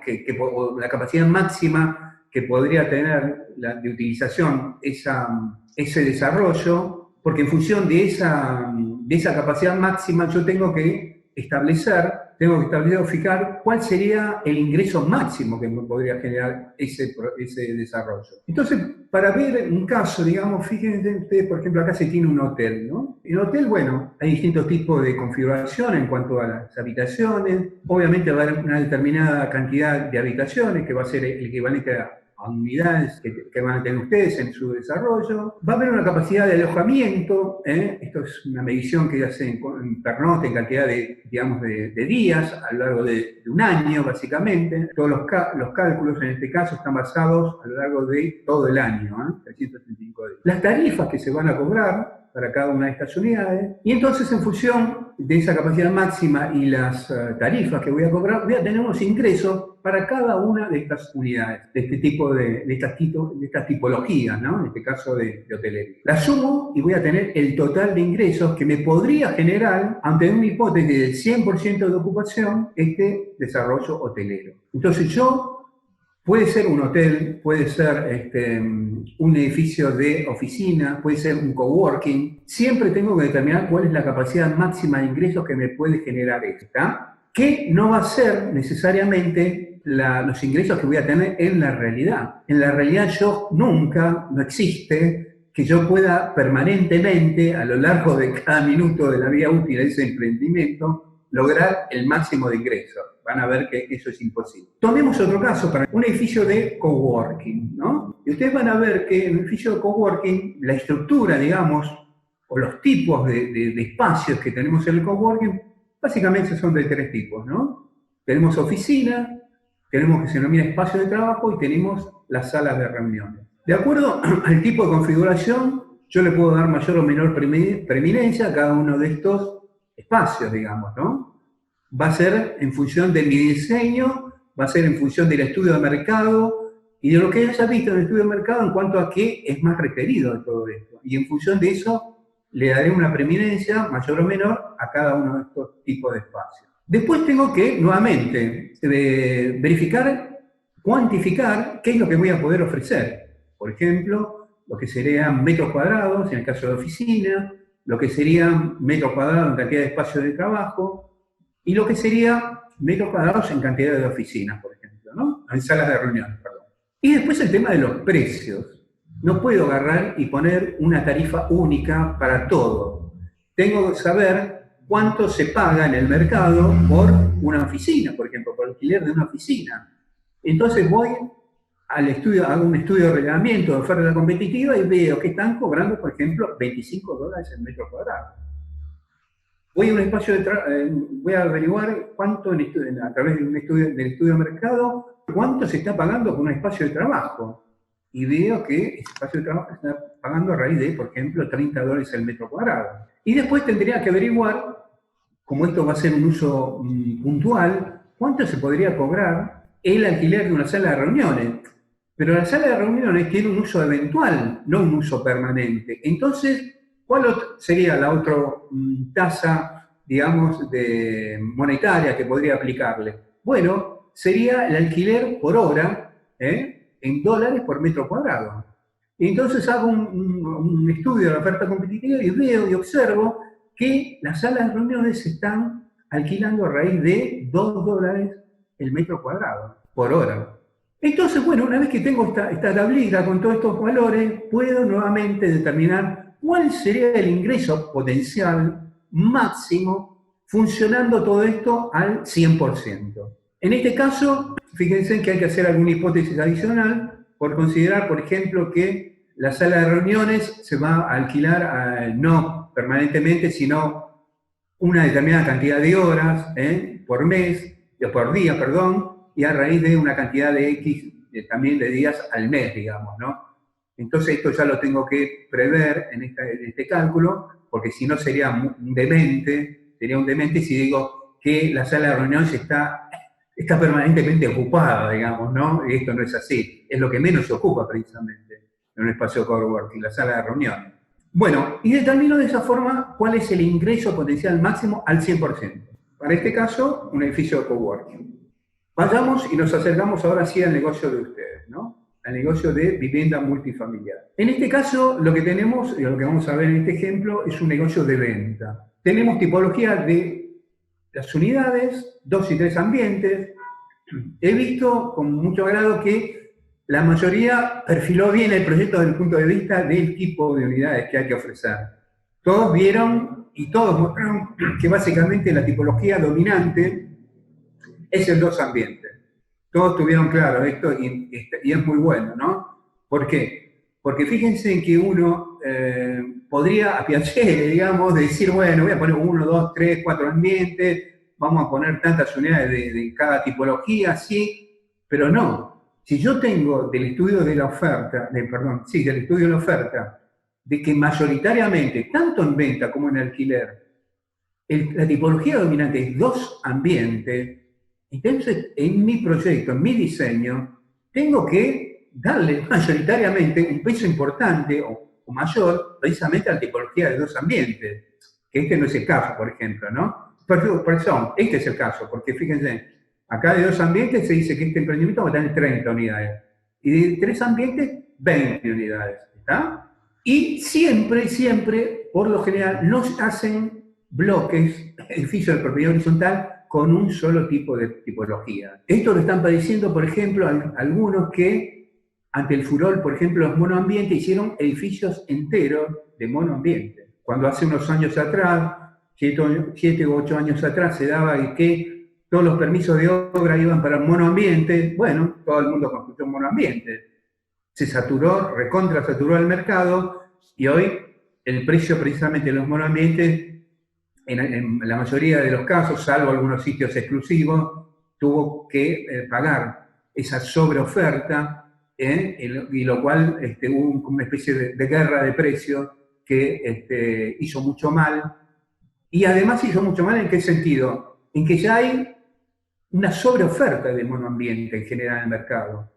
o la capacidad máxima que podría tener de utilización ese desarrollo, porque en función de esa capacidad máxima yo tengo que establecer o fijar cuál sería el ingreso máximo que me podría generar ese desarrollo. Entonces, para ver un caso, digamos, fíjense ustedes, por ejemplo, acá se tiene un hotel, ¿no? En el hotel, bueno, hay distintos tipos de configuración en cuanto a las habitaciones. Obviamente va a haber una determinada cantidad de habitaciones que va a ser el equivalente a unidades que van a tener ustedes en su desarrollo. Va a haber una capacidad de alojamiento, esto es una medición que hacen en pernocte, en cantidad de, digamos, de días a lo largo de un año, básicamente. Todos los cálculos en este caso están basados a lo largo de todo el año, 365 días. Las tarifas que se van a cobrar para cada una de estas unidades, y entonces en función de esa capacidad máxima y las tarifas que voy a cobrar, voy a tener unos ingresos para cada una de estas unidades, de este tipo de estas tipologías, ¿no? En este caso de hotelería. La sumo y voy a tener el total de ingresos que me podría generar, ante una hipótesis del 100% de ocupación, este desarrollo hotelero. Entonces puede ser un hotel, puede ser un edificio de oficina, puede ser un coworking. Siempre tengo que determinar cuál es la capacidad máxima de ingresos que me puede generar esta, que no va a ser necesariamente los ingresos que voy a tener en la realidad. En la realidad no existe que yo pueda permanentemente, a lo largo de cada minuto de la vida útil de ese emprendimiento, lograr el máximo de ingresos. Van a ver que eso es imposible. Tomemos otro caso, para un edificio de coworking, ¿no? Y ustedes van a ver que en un edificio de coworking, la estructura, digamos, o los tipos de espacios que tenemos en el coworking, básicamente son de 3 tipos, ¿no? Tenemos oficina, tenemos que se denomina espacio de trabajo y tenemos las salas de reuniones. De acuerdo al tipo de configuración, yo le puedo dar mayor o menor preeminencia a cada uno de estos espacios, digamos, ¿no? Va a ser en función de mi diseño, va a ser en función del estudio de mercado y de lo que haya visto en el estudio de mercado en cuanto a qué es más requerido de todo esto. Y en función de eso, le daré una preeminencia mayor o menor a cada uno de estos tipos de espacios. Después tengo que, nuevamente, verificar, cuantificar qué es lo que voy a poder ofrecer. Por ejemplo, lo que serían metros cuadrados en el caso de oficina, lo que serían metros cuadrados en cantidad de espacios de trabajo, y lo que sería metros cuadrados en cantidad de oficinas, por ejemplo, ¿no? En salas de reuniones, perdón. Y después el tema de los precios. No puedo agarrar y poner una tarifa única para todo. Tengo que saber cuánto se paga en el mercado por una oficina, por ejemplo, por alquiler de una oficina. Entonces voy al estudio, hago un estudio de relevamiento de oferta competitiva y veo que están cobrando, por ejemplo, $25 el metro cuadrado. Voy a un espacio voy a averiguar cuánto a través de del estudio de mercado, cuánto se está pagando por un espacio de trabajo. Y veo que ese espacio de trabajo se está pagando a raíz de, por ejemplo, $30 el metro cuadrado. Y después tendría que averiguar, como esto va a ser un uso puntual, cuánto se podría cobrar el alquiler de una sala de reuniones. Pero la sala de reuniones tiene un uso eventual, no un uso permanente. Entonces, ¿cuál sería la otra tasa, digamos, monetaria que podría aplicarle? Bueno, sería el alquiler por hora, en dólares por metro cuadrado. Entonces hago un estudio de la oferta competitiva y veo y observo que las salas de reuniones se están alquilando a raíz de $2 el metro cuadrado por hora. Entonces, bueno, una vez que tengo esta tablita con todos estos valores, puedo nuevamente determinar cuál sería el ingreso potencial máximo funcionando todo esto al 100%. En este caso, fíjense que hay que hacer alguna hipótesis adicional por considerar, por ejemplo, que la sala de reuniones se va a alquilar no permanentemente, sino una determinada cantidad de horas por mes, por día, perdón, y a raíz de una cantidad de X también de días al mes, digamos, ¿no? Entonces esto ya lo tengo que prever en este cálculo, porque si no sería un demente si digo que la sala de reuniones está permanentemente ocupada, digamos, ¿no? Y esto no es así, es lo que menos se ocupa precisamente en un espacio de coworking, la sala de reuniones. Bueno, y determino de esa forma cuál es el ingreso potencial máximo al 100%. Para este caso, un edificio de coworking. Vayamos y nos acercamos ahora sí al negocio de ustedes, ¿no? Al negocio de vivienda multifamiliar. En este caso, lo que tenemos, y lo que vamos a ver en este ejemplo, es un negocio de venta. Tenemos tipología de las unidades, 2 y 3 ambientes. He visto con mucho agrado que la mayoría perfiló bien el proyecto desde el punto de vista del tipo de unidades que hay que ofrecer. Todos vieron y todos mostraron que básicamente la tipología dominante es el 2 ambientes. Todos tuvieron claro esto y es muy bueno, ¿no? ¿Por qué? Porque fíjense en que uno podría, a piacere, digamos, decir, bueno, voy a poner 1, 2, 3, 4 ambientes, vamos a poner tantas unidades de cada tipología, sí, pero no. Si yo tengo del estudio de la oferta, del estudio de la oferta, de que mayoritariamente, tanto en venta como en alquiler, la tipología dominante es 2 ambientes, entonces en mi proyecto, en mi diseño, tengo que darle mayoritariamente un peso importante o mayor precisamente a la tipología de 2 ambientes, que este no es el caso, por ejemplo, ¿no? Perdón, este es el caso, porque fíjense, acá de 2 ambientes se dice que este emprendimiento va a tener 30 unidades, y de 3 ambientes, 20 unidades, ¿está? Y siempre, por lo general, nos hacen bloques, edificios de propiedad horizontal, con un solo tipo de tipología. Esto lo están padeciendo, por ejemplo, algunos que, ante el furor, por ejemplo, los monoambientes, hicieron edificios enteros de monoambiente. Cuando hace unos años atrás, 7 u 8 años atrás, se daba que todos los permisos de obra iban para monoambiente, bueno, todo el mundo construyó monoambiente. Se saturó, recontra saturó el mercado, y hoy el precio precisamente de los monoambientes, en la mayoría de los casos, salvo algunos sitios exclusivos, tuvo que pagar esa sobreoferta y lo cual hubo una especie de guerra de precios que hizo mucho mal. Y además hizo mucho mal ¿en qué sentido? En que ya hay una sobreoferta de monoambiente en general en el mercado.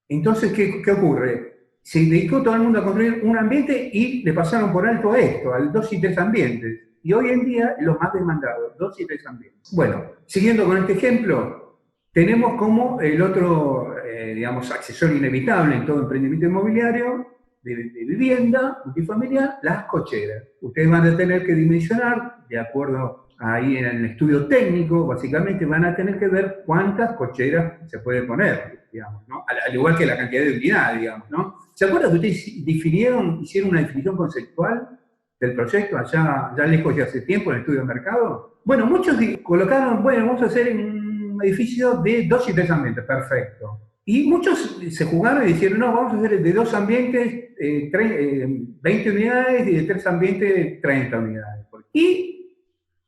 Entonces, ¿qué ocurre? Se dedicó todo el mundo a construir un ambiente y le pasaron por alto a esto, al 2 y 3 ambientes. Y hoy en día, los más demandados, 2 y 3 ambientes. Bueno, siguiendo con este ejemplo, tenemos como el otro, digamos, accesorio inevitable en todo emprendimiento inmobiliario de vivienda multifamiliar, las cocheras. Ustedes van a tener que dimensionar, de acuerdo ahí en el estudio técnico, básicamente van a tener que ver cuántas cocheras se puede poner, digamos, ¿no? Al igual que la cantidad de unidades, digamos, ¿no? ¿Se acuerdan que ustedes hicieron una definición conceptual del proyecto allá lejos de hace tiempo en el estudio de mercado? Bueno, muchos colocaron, bueno, vamos a hacer un edificio de 2 y 3 ambientes, perfecto. Y muchos se jugaron y dijeron, no, vamos a hacer de 2 ambientes 20 unidades y de 3 ambientes 30 unidades. Y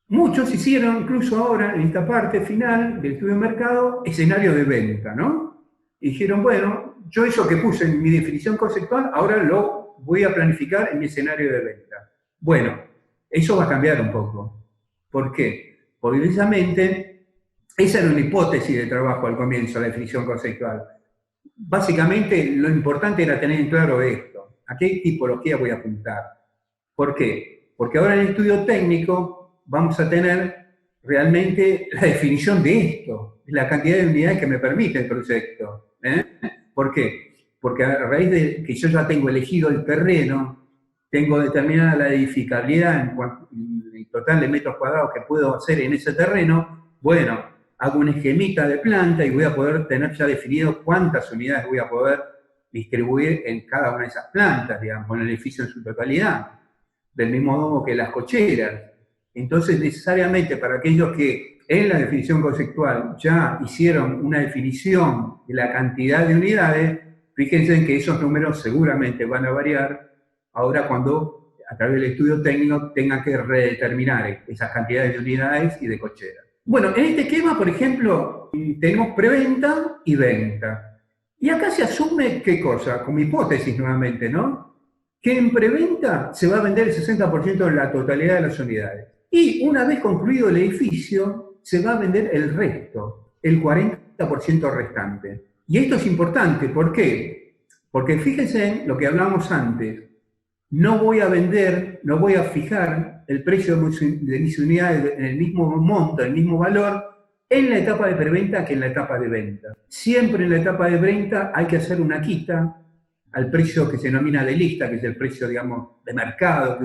muchos hicieron, incluso ahora en esta parte final del estudio de mercado, escenario de venta, ¿no? Y dijeron, bueno, yo eso que puse en mi definición conceptual, ahora lo voy a planificar en mi escenario de venta. Bueno, eso va a cambiar un poco. ¿Por qué? Porque precisamente esa era una hipótesis de trabajo al comienzo, la definición conceptual. Básicamente, lo importante era tener en claro esto. ¿A qué tipología voy a apuntar? ¿Por qué? Porque ahora en el estudio técnico vamos a tener realmente la definición de esto, la cantidad de unidades que me permite el proyecto. ¿Por qué? Porque a raíz de que yo ya tengo elegido el terreno, tengo determinada la edificabilidad en el total de metros cuadrados que puedo hacer en ese terreno, bueno, hago una esquemita de planta y voy a poder tener ya definido cuántas unidades voy a poder distribuir en cada una de esas plantas, digamos, en el edificio en su totalidad. Del mismo modo que las cocheras. Entonces, necesariamente para aquellos que en la definición conceptual ya hicieron una definición de la cantidad de unidades, fíjense en que esos números seguramente van a variar ahora cuando a través del estudio técnico tengan que redeterminar esas cantidades de unidades y de cocheras. Bueno, en este esquema, por ejemplo, tenemos preventa y venta. Y acá se asume, ¿qué cosa? Como hipótesis nuevamente, ¿no? Que en preventa se va a vender el 60% de la totalidad de las unidades. Y una vez concluido el edificio, se va a vender el resto, el 40% restante. Y esto es importante, ¿por qué? Porque fíjense en lo que hablamos antes. No voy a vender, no voy a fijar el precio de mis unidades en el mismo monto, en el mismo valor, en la etapa de preventa que en la etapa de venta. Siempre en la etapa de venta hay que hacer una quita al precio que se denomina de lista, que es el precio, digamos, de mercado,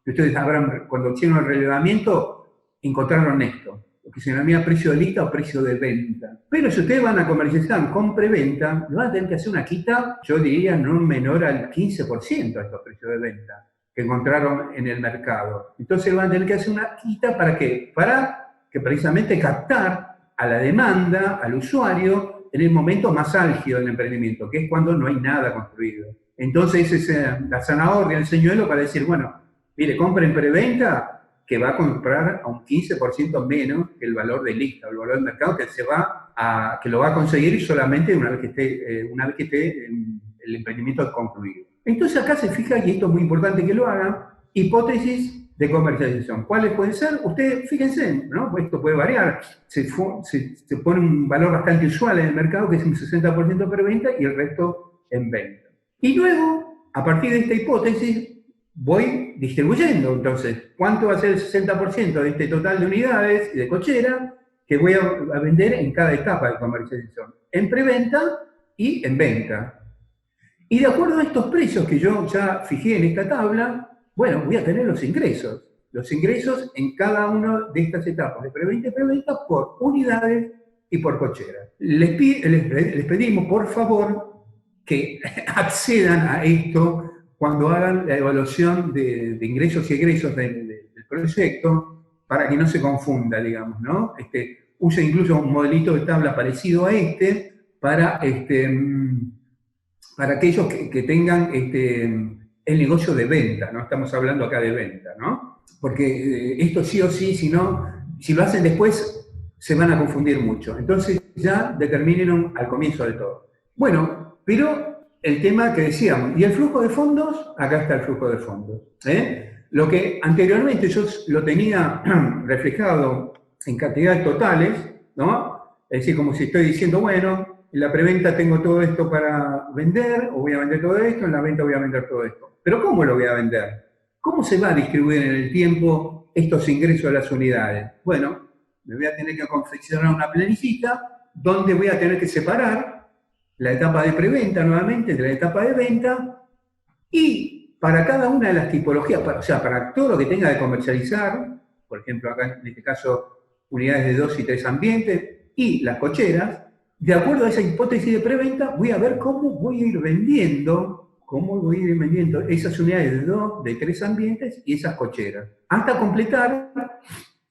que ustedes sabrán, cuando hicieron el relevamiento, encontraron esto, lo que se denomina precio de lista o precio de venta. Pero si ustedes van a comercializar con preventa, van a tener que hacer una quita, yo diría, no menor al 15% a estos precios de venta que encontraron en el mercado. Entonces van a tener que hacer una quita, ¿para qué? Para que precisamente captar a la demanda, al usuario, en el momento más álgido del emprendimiento, que es cuando no hay nada construido. Entonces es la zanahoria, el señuelo para decir, bueno, mire, compren preventa, que va a comprar a un 15% menos que el valor de lista, el valor del mercado, que lo va a conseguir solamente una vez que esté el emprendimiento concluido. Entonces acá se fija, y esto es muy importante que lo hagan, hipótesis de comercialización. ¿Cuáles pueden ser? Ustedes fíjense, ¿no? Esto puede variar. Se pone un valor bastante usual en el mercado, que es un 60% preventa y el resto en venta. Y luego, a partir de esta hipótesis, voy distribuyendo, entonces, ¿cuánto va a ser el 60% de este total de unidades y de cochera que voy a vender en cada etapa de comercialización? En preventa y en venta. Y de acuerdo a estos precios que yo ya fijé en esta tabla, bueno, voy a tener los ingresos. Los ingresos en cada una de estas etapas de preventa y preventa por unidades y por cochera. Les pedimos, por favor, que accedan a esto cuando hagan la evaluación de ingresos y egresos del proyecto, para que no se confunda, digamos, ¿no? Use incluso un modelito de tabla parecido a para aquellos que tengan el negocio de venta, ¿no? Estamos hablando acá de venta, ¿no? Porque esto sí o sí, si lo hacen después, se van a confundir mucho. Entonces ya determinen al comienzo de todo. Bueno, Pero el tema que decíamos, ¿y el flujo de fondos? Acá está el flujo de fondos. Lo que anteriormente yo lo tenía reflejado en cantidades totales, ¿no? Es decir, como si estoy diciendo, bueno, en la preventa tengo todo esto para vender, o voy a vender todo esto, en la venta voy a vender todo esto. Pero ¿cómo lo voy a vender? ¿Cómo se va a distribuir en el tiempo estos ingresos a las unidades? Bueno, me voy a tener que confeccionar una planillita donde voy a tener que separar la etapa de preventa nuevamente de la etapa de venta y para cada una de las tipologías, o sea, para todo lo que tenga de comercializar, por ejemplo, acá en este caso, unidades de 2 y 3 ambientes y las cocheras, de acuerdo a esa hipótesis de preventa, voy a ver cómo voy a ir vendiendo esas unidades de 2, de 3 ambientes y esas cocheras, hasta completar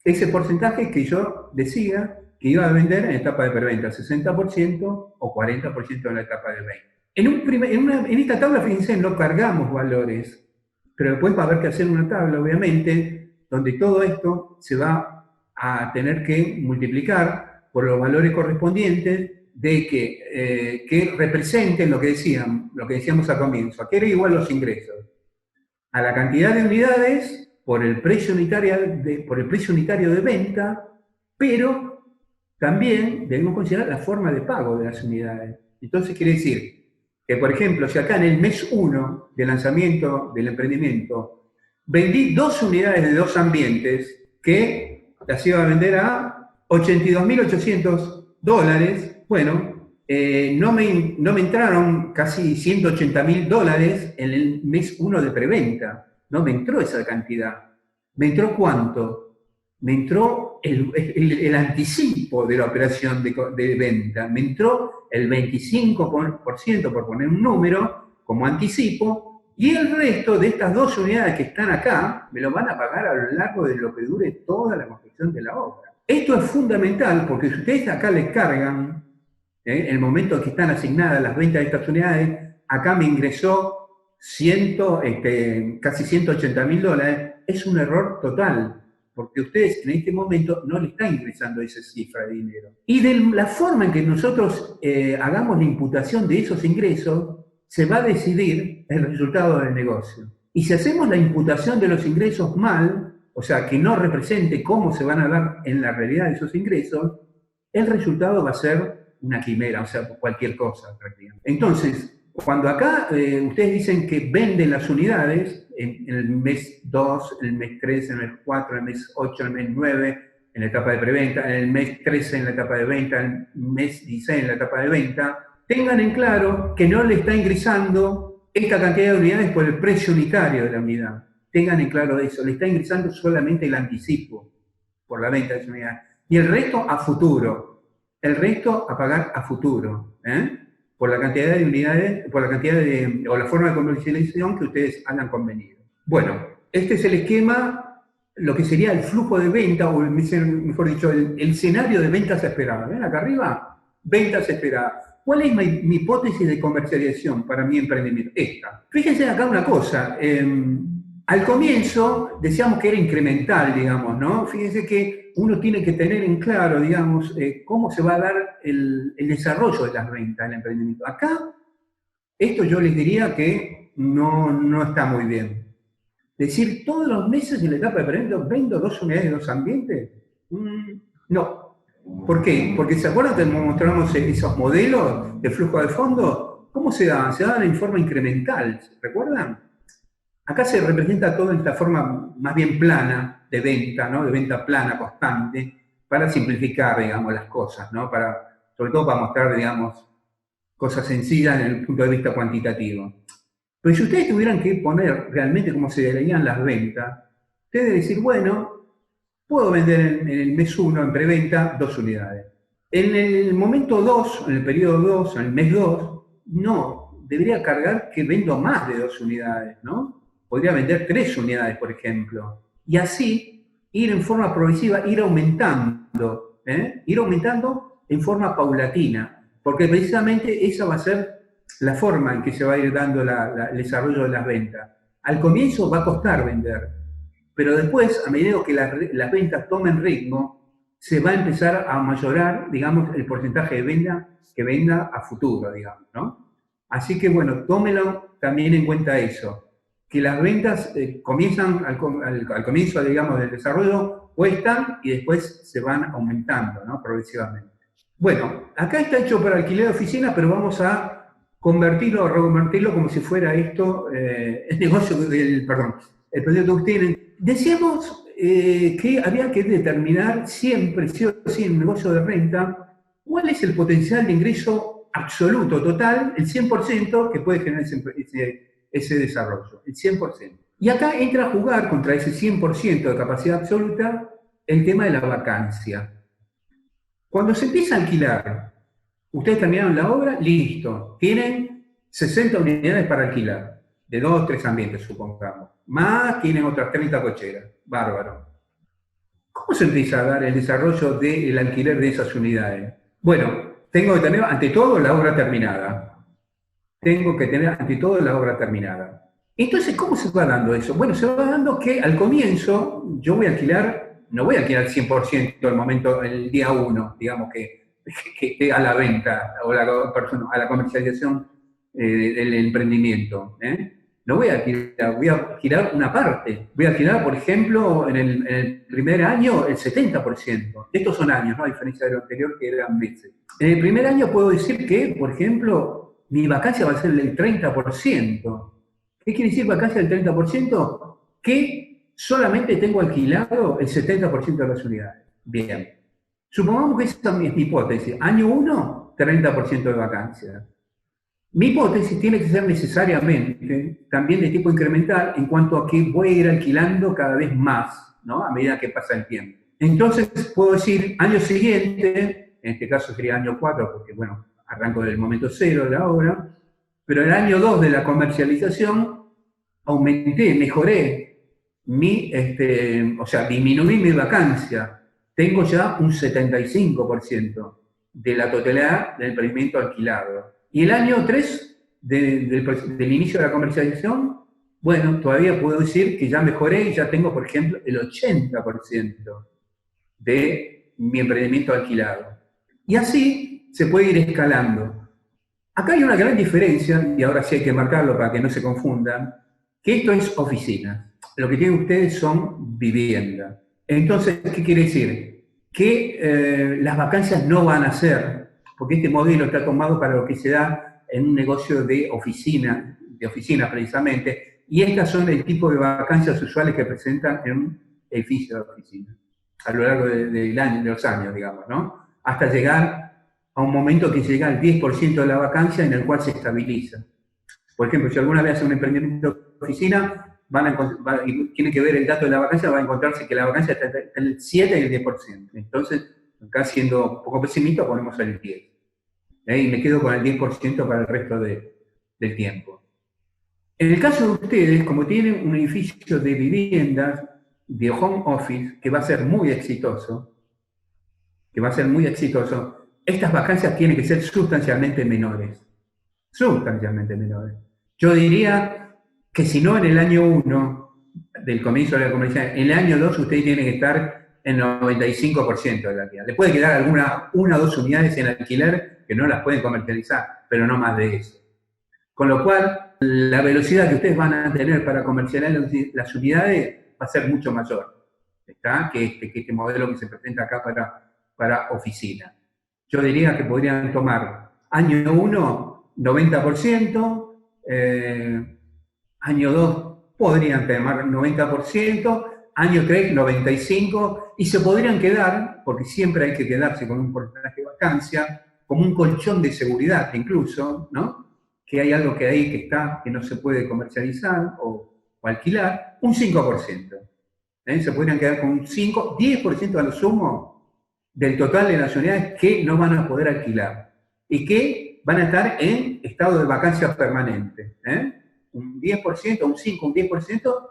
ese porcentaje que yo decía que iba a vender en etapa de preventa, 60% o 40% en la etapa de venta. En esta tabla, fíjense, no cargamos valores, pero después va a haber que hacer una tabla, obviamente, donde todo esto se va a tener que multiplicar por los valores correspondientes de que representen lo que decíamos al comienzo, a qué era igual los ingresos, a la cantidad de unidades por el precio unitario de venta, pero también debemos considerar la forma de pago de las unidades. Entonces quiere decir que, por ejemplo, si acá en el mes 1 de lanzamiento del emprendimiento vendí 2 unidades de 2 ambientes que las iba a vender a $82.800, bueno, no me entraron casi $180.000 en el mes 1 de preventa. No me entró esa cantidad. ¿Me entró cuánto? Me entró el anticipo de la operación de venta. Me entró el 25%, por poner un número, como anticipo, y el resto de estas 2 unidades que están acá me lo van a pagar a lo largo de lo que dure toda la construcción de la obra. Esto es fundamental porque si ustedes acá les cargan, en el momento en que están asignadas las ventas de estas unidades, acá me ingresó casi $180.000, es un error total, porque ustedes en este momento no le están ingresando esa cifra de dinero. Y de la forma en que nosotros hagamos la imputación de esos ingresos, se va a decidir el resultado del negocio. Y si hacemos la imputación de los ingresos mal, o sea, que no represente cómo se van a dar en la realidad esos ingresos, el resultado va a ser una quimera, o sea, cualquier cosa prácticamente. Entonces, cuando acá ustedes dicen que venden las unidades en el mes 2, en el mes 3, en el mes 4, en el mes 8, en el mes 9, en la etapa de preventa, en el mes 13 en la etapa de venta, en el mes 16 en la etapa de venta, tengan en claro que no le está ingresando esta cantidad de unidades por el precio unitario de la unidad. Tengan en claro eso, le está ingresando solamente el anticipo por la venta de esa unidad. Y el resto a futuro. El resto a pagar a futuro. Por la cantidad de unidades, por la cantidad o la forma de comercialización que ustedes hayan convenido. Bueno, este es el esquema, lo que sería el flujo de venta, o mejor dicho, el escenario de ventas esperadas. ¿Ven acá arriba? Ventas esperadas. ¿Cuál es mi hipótesis de comercialización para mi emprendimiento? Esta. Fíjense acá una cosa. Al comienzo decíamos que era incremental, digamos, ¿no? Fíjense que uno tiene que tener en claro, digamos, cómo se va a dar el desarrollo de las ventas, el emprendimiento. Acá, esto yo les diría que no está muy bien. Decir, todos los meses en la etapa de preventa vendo 2 unidades de 2 ambientes. No. ¿Por qué? Porque ¿se acuerdan que mostramos esos modelos de flujo de fondo? ¿Cómo se daban? Se daban en forma incremental, ¿recuerdan? Acá se representa todo en esta forma más bien plana de venta, ¿no? De venta plana, constante, para simplificar, digamos, las cosas, ¿no? Sobre todo para mostrar, digamos, cosas sencillas desde el punto de vista cuantitativo. Pero si ustedes tuvieran que poner realmente cómo se delinean las ventas, ustedes deben decir, bueno, puedo vender en el mes 1, en preventa, 2 unidades. En el momento 2, en el periodo 2, en el mes 2, no, debería cargar que vendo más de 2 unidades, ¿no? Podría vender 3 unidades, por ejemplo. Y así, ir en forma progresiva, ir aumentando en forma paulatina, porque precisamente esa va a ser la forma en que se va a ir dando el desarrollo de las ventas. Al comienzo va a costar vender, pero después, a medida que las ventas tomen ritmo, se va a empezar a mayorar, digamos, el porcentaje de venta que venda a futuro, digamos, ¿no? Así que bueno, tómelo también en cuenta eso, que las ventas comienzan al comienzo, digamos, del desarrollo, cuestan y después se van aumentando, ¿no? Progresivamente. Bueno, acá está hecho para alquiler de oficina, pero vamos a convertirlo, reconvertirlo como si fuera esto el negocio perdón, el proyecto que tienen. Decíamos que había que determinar siempre, sí o sí, en un negocio de renta, cuál es el potencial de ingreso absoluto, total, el 100% que puede generar ese desarrollo, el 100%. Y acá entra a jugar contra ese 100% de capacidad absoluta el tema de la vacancia. Cuando se empieza a alquilar, ustedes terminaron la obra, listo, tienen 60 unidades para alquilar, de 2 o 3 ambientes, supongamos. Más tienen otras 30 cocheras, bárbaro. ¿Cómo se empieza a dar el desarrollo del alquiler de esas unidades? Bueno, tengo que tener ante todo la obra terminada. Tengo que tener ante todo la obra terminada. Entonces, ¿cómo se va dando eso? Bueno, se va dando que al comienzo yo voy a alquilar, no voy a alquilar el 100% el momento, el día 1, digamos que esté a la venta o a la comercialización del emprendimiento. No voy a alquilar una parte. Voy a alquilar, por ejemplo, en el primer año el 70%. Estos son años, ¿no? A diferencia de lo anterior que eran meses. En el primer año puedo decir que, por ejemplo, mi vacancia va a ser del 30%. ¿Qué quiere decir vacancia del 30%? Que solamente tengo alquilado el 70% de las unidades. Bien. Supongamos que esa es mi hipótesis. Año 1, 30% de vacancia. Mi hipótesis tiene que ser necesariamente también de tipo incremental en cuanto a que voy a ir alquilando cada vez más, ¿no? A medida que pasa el tiempo. Entonces, puedo decir, año siguiente, en este caso sería año 4, porque, bueno, arranco del momento 0 de la obra, pero el año 2 de la comercialización aumenté, mejoré o sea, disminuí mi vacancia. Tengo ya un 75% de la totalidad del emprendimiento alquilado. Y el año 3 del inicio de la comercialización, bueno, todavía puedo decir que ya mejoré y ya tengo, por ejemplo, el 80% de mi emprendimiento alquilado. Y así se puede ir escalando. Acá hay una gran diferencia, y ahora sí hay que marcarlo para que no se confundan, que esto es oficina. Lo que tienen ustedes son vivienda. Entonces, ¿qué quiere decir? Que las vacancias no van a ser, porque este modelo está tomado para lo que se da en un negocio de oficina precisamente, y estas son el tipo de vacancias usuales que presentan en un edificio de oficina, a lo largo de los años, digamos, ¿no? Hasta llegar a un momento que llega al 10% de la vacancia en el cual se estabiliza. Por ejemplo, si alguna vez hace un emprendimiento de oficina, y tiene que ver el dato de la vacancia, va a encontrarse que la vacancia está entre el 7 y el 10%. Entonces, acá siendo un poco pesimista, ponemos el 10. Y me quedo con el 10% para el resto del tiempo. En el caso de ustedes, como tienen un edificio de viviendas, de home office, que va a ser muy exitoso, estas vacancias tienen que ser sustancialmente menores. Sustancialmente menores. Yo diría que si no en el año 1 del comienzo de la comercialización, en el año 2 ustedes tienen que estar en el 95% de la alquiler. Les puede quedar una o dos unidades en alquiler que no las pueden comercializar, pero no más de eso. Con lo cual, la velocidad que ustedes van a tener para comercializar las unidades va a ser mucho mayor, ¿está? Que este modelo que se presenta acá para oficina. Yo diría que podrían tomar año 1, 90%, año 2 podrían tomar 90%, año 3, 95%, y se podrían quedar, porque siempre hay que quedarse con un porcentaje de vacancia, como un colchón de seguridad incluso, ¿no? Que hay algo que ahí que está, que no se puede comercializar o alquilar, un 5%. Se podrían quedar con un 5, 10% a lo sumo del total de las unidades que no van a poder alquilar y que van a estar en estado de vacancia permanente. Un 10%, un 5, un 10%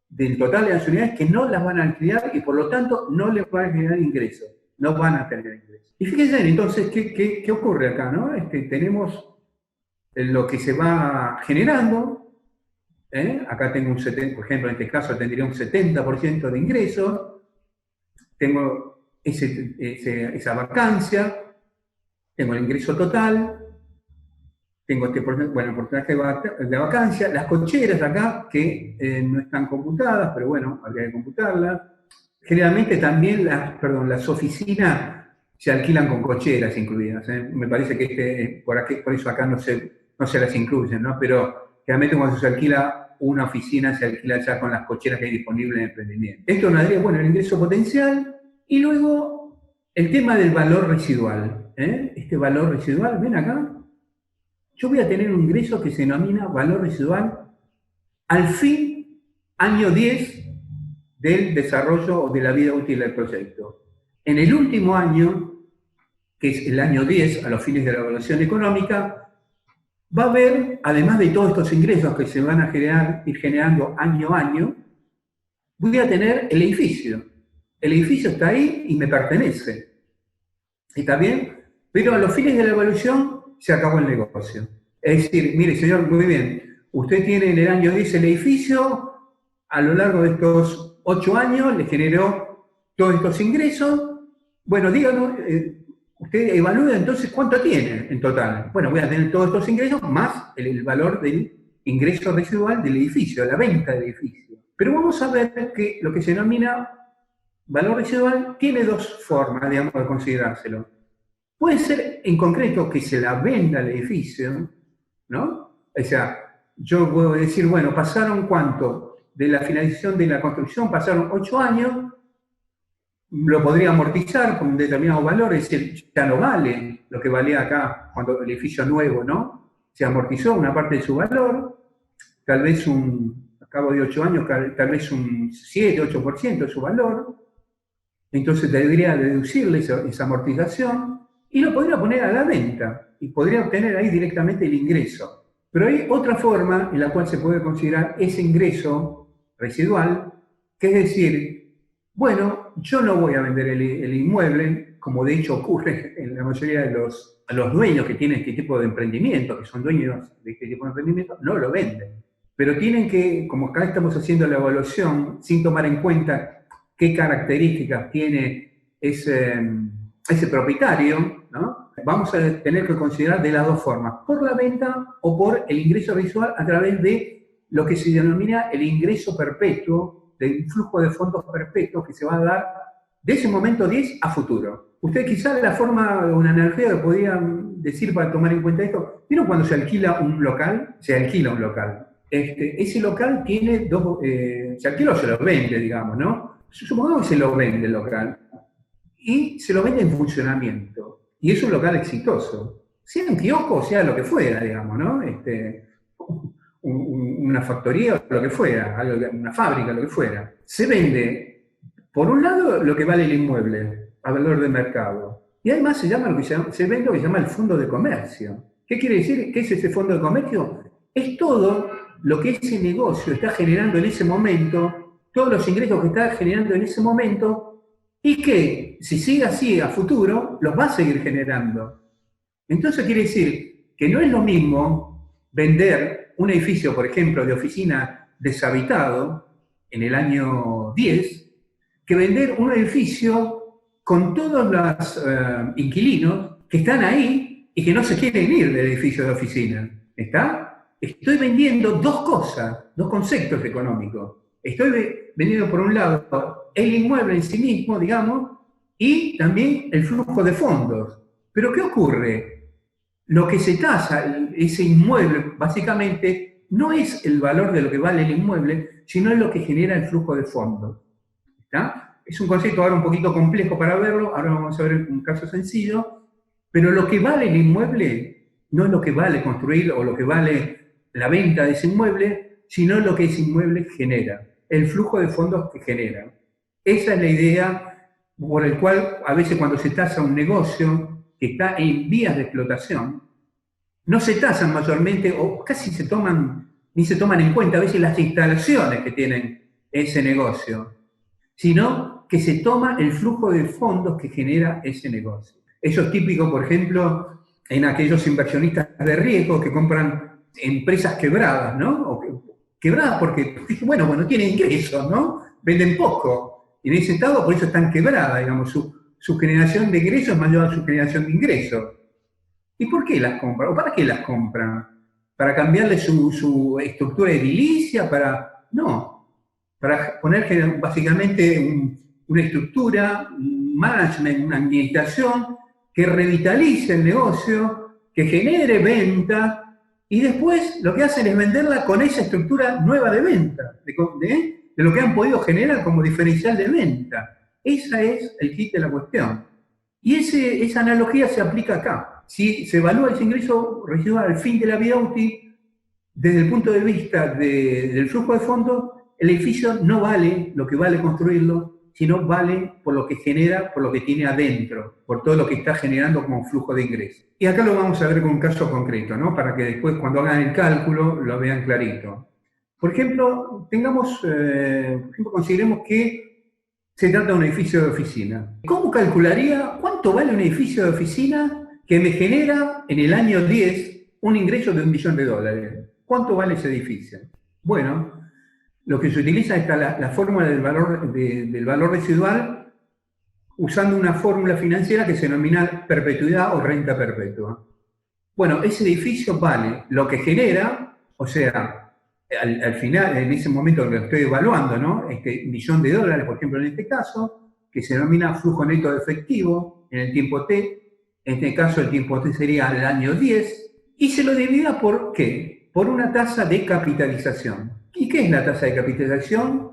del total de las unidades que no las van a alquilar y por lo tanto no les van a generar ingresos, no van a tener ingresos. Y fíjense entonces qué ocurre acá, ¿no? Tenemos lo que se va generando. Acá tengo un 70%, por ejemplo, en este caso tendría un 70% de ingresos, tengo esa vacancia, tengo el ingreso total, tengo este porcentaje de vacancia, las cocheras acá que no están computadas, pero bueno, habría que computarlas. Generalmente también las oficinas se alquilan con cocheras incluidas. Me parece que por eso acá no se las incluyen, ¿no? Pero generalmente cuando se alquila una oficina, se alquila ya con las cocheras que hay disponibles en el emprendimiento. Esto nos daría, bueno, el ingreso potencial y luego el tema del valor residual. Este valor residual, ven acá, yo voy a tener un ingreso que se denomina valor residual al fin, año 10 del desarrollo o de la vida útil del proyecto. En el último año, que es el año 10, a los fines de la evaluación económica, va a haber, además de todos estos ingresos que se van a ir generando año a año, voy a tener el edificio. El edificio está ahí y me pertenece. ¿Está bien? Pero a los fines de la evaluación se acabó el negocio. Es decir, mire, señor, muy bien, usted tiene en el año 10 el edificio, a lo largo de estos 8 años le generó todos estos ingresos. Bueno, díganos, usted evalúa entonces cuánto tiene en total. Bueno, voy a tener todos estos ingresos más el valor del ingreso residual del edificio, la venta del edificio. Pero vamos a ver que lo que se denomina valor residual tiene dos formas, digamos, de considerárselo. Puede ser en concreto que se la venda el edificio, ¿no? O sea, yo puedo decir, bueno, pasaron ¿cuánto? De la finalización de la construcción pasaron 8 años, lo podría amortizar con un determinado valor, es decir, ya no vale lo que valía acá cuando el edificio nuevo, ¿no? Se amortizó una parte de su valor, tal vez a cabo de 8 años, tal vez un 7, 8% de su valor, entonces debería deducirle esa amortización y lo podría poner a la venta y podría obtener ahí directamente el ingreso. Pero hay otra forma en la cual se puede considerar ese ingreso residual, que es decir, bueno, yo no voy a vender el inmueble, como de hecho ocurre en la mayoría de los dueños que tienen este tipo de emprendimiento, que son dueños de este tipo de emprendimiento, no lo venden. Pero tienen que, como acá estamos haciendo la evaluación, sin tomar en cuenta qué características tiene ese propietario, ¿no? Vamos a tener que considerar de las dos formas, por la venta o por el ingreso visual a través de lo que se denomina el ingreso perpetuo, del flujo de fondos perpetuos que se va a dar de ese momento 10 a futuro. Usted quizá de la forma, una analogía que podrían decir para tomar en cuenta esto, ¿vieron cuando se alquila un local? Se alquila un local. Ese local tiene dos, se alquila o se lo vende, digamos, ¿no? Supongamos que se lo vende el local y se lo vende en funcionamiento. Y es un local exitoso, sea un kiosco, sea lo que fuera, digamos, ¿no? Una factoría o lo que fuera, una fábrica, lo que fuera. Se vende, por un lado, lo que vale el inmueble, a valor de mercado. Y además se vende lo que se llama el fondo de comercio. ¿Qué quiere decir? ¿Qué es ese fondo de comercio? Es todo lo que ese negocio está generando en ese momento, todos los ingresos que está generando en ese momento, y que, si sigue así a futuro, los va a seguir generando. Entonces quiere decir que no es lo mismo vender un edificio, por ejemplo, de oficina deshabitado en el año 10, que vender un edificio con todos los inquilinos que están ahí y que no se quieren ir del edificio de oficina. ¿Está? Estoy vendiendo dos cosas, dos conceptos económicos. Estoy vendiendo por un lado el inmueble en sí mismo, digamos, y también el flujo de fondos. Pero ¿qué ocurre? Lo que se tasa, ese inmueble, básicamente, no es el valor de lo que vale el inmueble, sino es lo que genera el flujo de fondos. ¿Está? Es un concepto ahora un poquito complejo para verlo, ahora vamos a ver un caso sencillo, pero lo que vale el inmueble no es lo que vale construir o lo que vale la venta de ese inmueble, sino lo que ese inmueble genera, el flujo de fondos que genera. Esa es la idea por la cual a veces cuando se tasa un negocio que está en vías de explotación, no se tasan mayormente o casi ni se toman en cuenta a veces las instalaciones que tienen ese negocio, sino que se toma el flujo de fondos que genera ese negocio. Eso es típico, por ejemplo, en aquellos inversionistas de riesgo que compran empresas quebradas, ¿no? Quebradas porque, bueno, no tienen ingresos, ¿no? Venden poco. Y en ese estado, por eso están quebradas, digamos, su generación de ingresos es mayor a su generación de ingresos. ¿Y por qué las compra? ¿O para qué las compra? ¿Para cambiarle su estructura edilicia? No, para poner básicamente una estructura, un management, una administración que revitalice el negocio, que genere venta, y después lo que hacen es venderla con esa estructura nueva de venta, de lo que han podido generar como diferencial de venta. Ese es el kit de la cuestión. Y esa analogía se aplica acá. Si se evalúa ese ingreso residual al fin de la vida útil, desde el punto de vista del flujo de fondos, el edificio no vale lo que vale construirlo, sino vale por lo que genera, por lo que tiene adentro, por todo lo que está generando como flujo de ingresos. Y acá lo vamos a ver con un caso concreto, ¿no? Para que después cuando hagan el cálculo lo vean clarito. Por ejemplo, consideremos que se trata de un edificio de oficina. ¿Cómo calcularía cuánto vale un edificio de oficina que me genera en el año 10 un ingreso de $1 millón? ¿Cuánto vale ese edificio? Bueno, lo que se utiliza es la fórmula del valor residual usando una fórmula financiera que se denomina perpetuidad o renta perpetua. Bueno, ese edificio vale lo que genera, o sea, al final, en ese momento que lo estoy evaluando, ¿no? $1 millón, por ejemplo, en este caso, que se denomina flujo neto de efectivo en el tiempo T. En este caso, el tiempo T sería el año 10, y se lo divida por ¿qué? Por una tasa de capitalización. ¿Y qué es la tasa de capitalización?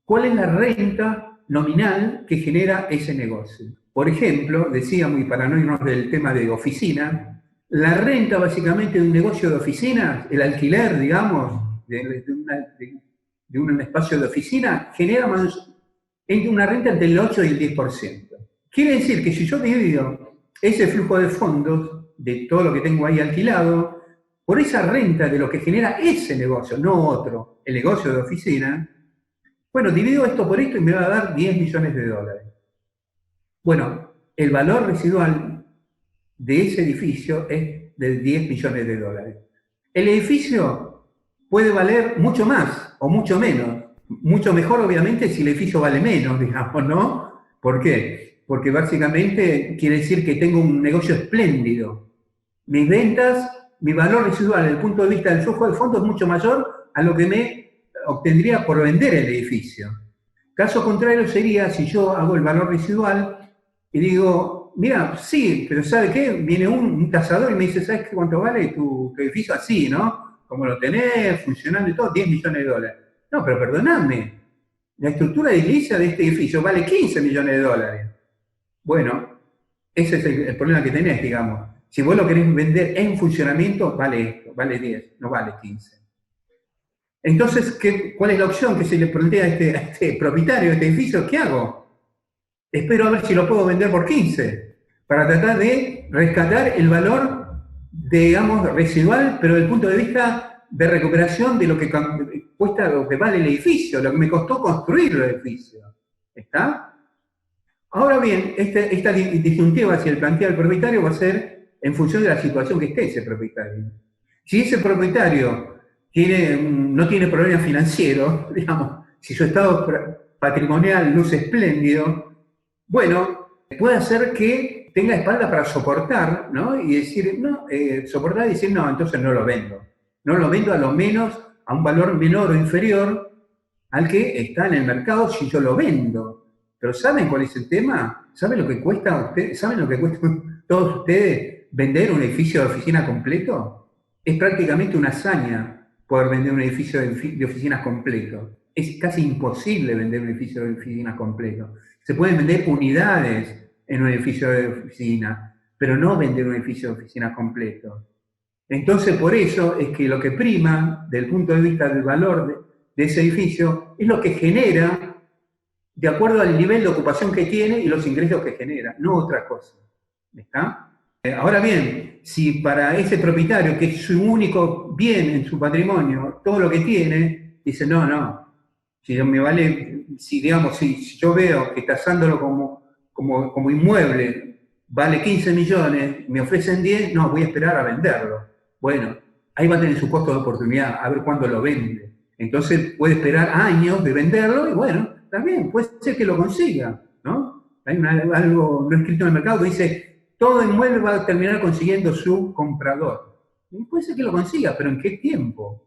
¿Cuál es la renta nominal que genera ese negocio? Por ejemplo, decíamos, y para no irnos del tema de oficina, la renta básicamente de un negocio de oficinas, el alquiler, digamos, de un espacio de oficina, genera una renta entre el 8 y el 10%. Quiere decir que si yo divido ese flujo de fondos, de todo lo que tengo ahí alquilado, por esa renta de lo que genera ese negocio, no otro, el negocio de oficina, bueno, divido esto por esto y me va a dar $10 millones. Bueno, el valor residual de ese edificio es de $10 millones. El edificio puede valer mucho más o mucho menos. Mucho mejor, obviamente, si el edificio vale menos, digamos, ¿no? ¿Por qué? Porque básicamente quiere decir que tengo un negocio espléndido. Mis ventas, mi valor residual desde el punto de vista del flujo de fondos es mucho mayor a lo que me obtendría por vender el edificio. Caso contrario sería si yo hago el valor residual y digo, mira, sí, pero ¿sabe qué? Viene un tasador y me dice, ¿sabes cuánto vale tu edificio? Así, ¿no? Como lo tenés, funcionando y todo, $10 millones. No, pero perdonadme, la estructura edilicia de este edificio vale $15 millones. Bueno, ese es el problema que tenés, digamos. Si vos lo querés vender en funcionamiento, vale esto, vale 10, no vale 15. Entonces, ¿cuál es la opción que se le plantea a este propietario de este edificio? ¿Qué hago? Espero a ver si lo puedo vender por 15, para tratar de rescatar el valor, digamos, residual, pero desde el punto de vista de recuperación de lo que cuesta, lo que vale el edificio, lo que me costó construir el edificio. ¿Está? Ahora bien, esta disyuntiva hacia el planteado del propietario va a ser en función de la situación que esté ese propietario. Si ese propietario no tiene problemas financieros, digamos, si su estado patrimonial luce espléndido, bueno, puede hacer que tenga espalda para soportar, ¿no? Y decir, soportar y decir, no, entonces no lo vendo. No lo vendo a lo menos a un valor menor o inferior al que está en el mercado si yo lo vendo. Pero ¿saben cuál es el tema? ¿Saben lo que cuesta a ustedes? ¿Saben lo que cuesta a todos ustedes vender un edificio de oficina completo? Es prácticamente una hazaña poder vender un edificio de oficinas completo. Es casi imposible vender un edificio de oficinas completo. Se pueden vender unidades en un edificio de oficina, pero no vender un edificio de oficina completo. Entonces, por eso es que lo que prima, desde el punto de vista del valor de ese edificio, es lo que genera de acuerdo al nivel de ocupación que tiene y los ingresos que genera, no otra cosa. ¿Está? Ahora bien, si para ese propietario, que es su único bien en su patrimonio, todo lo que tiene, dice, no, si yo veo que tasándolo como inmueble vale 15 millones, me ofrecen 10, no, voy a esperar a venderlo. Bueno, ahí va a tener su costo de oportunidad, a ver cuándo lo vende. Entonces puede esperar años de venderlo y bueno, también puede ser que lo consiga, ¿no? Hay algo no escrito en el mercado que dice todo inmueble va a terminar consiguiendo su comprador. Y puede ser que lo consiga, pero ¿en qué tiempo?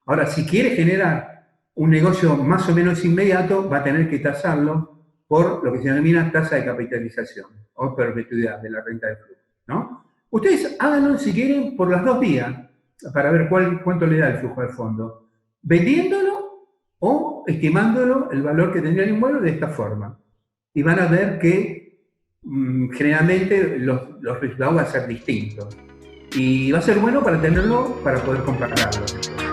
Ahora, si quiere generar un negocio más o menos inmediato, va a tener que tasarlo por lo que se denomina tasa de capitalización o perpetuidad de la renta de flujo, ¿no? Ustedes háganlo si quieren por las 2 vías para ver cuánto le da el flujo de fondo. Vendiéndolo o estimándolo el valor que tendría el inmueble de esta forma. Y van a ver que generalmente los resultados van a ser distintos. Y va a ser bueno para tenerlo, para poder compararlo.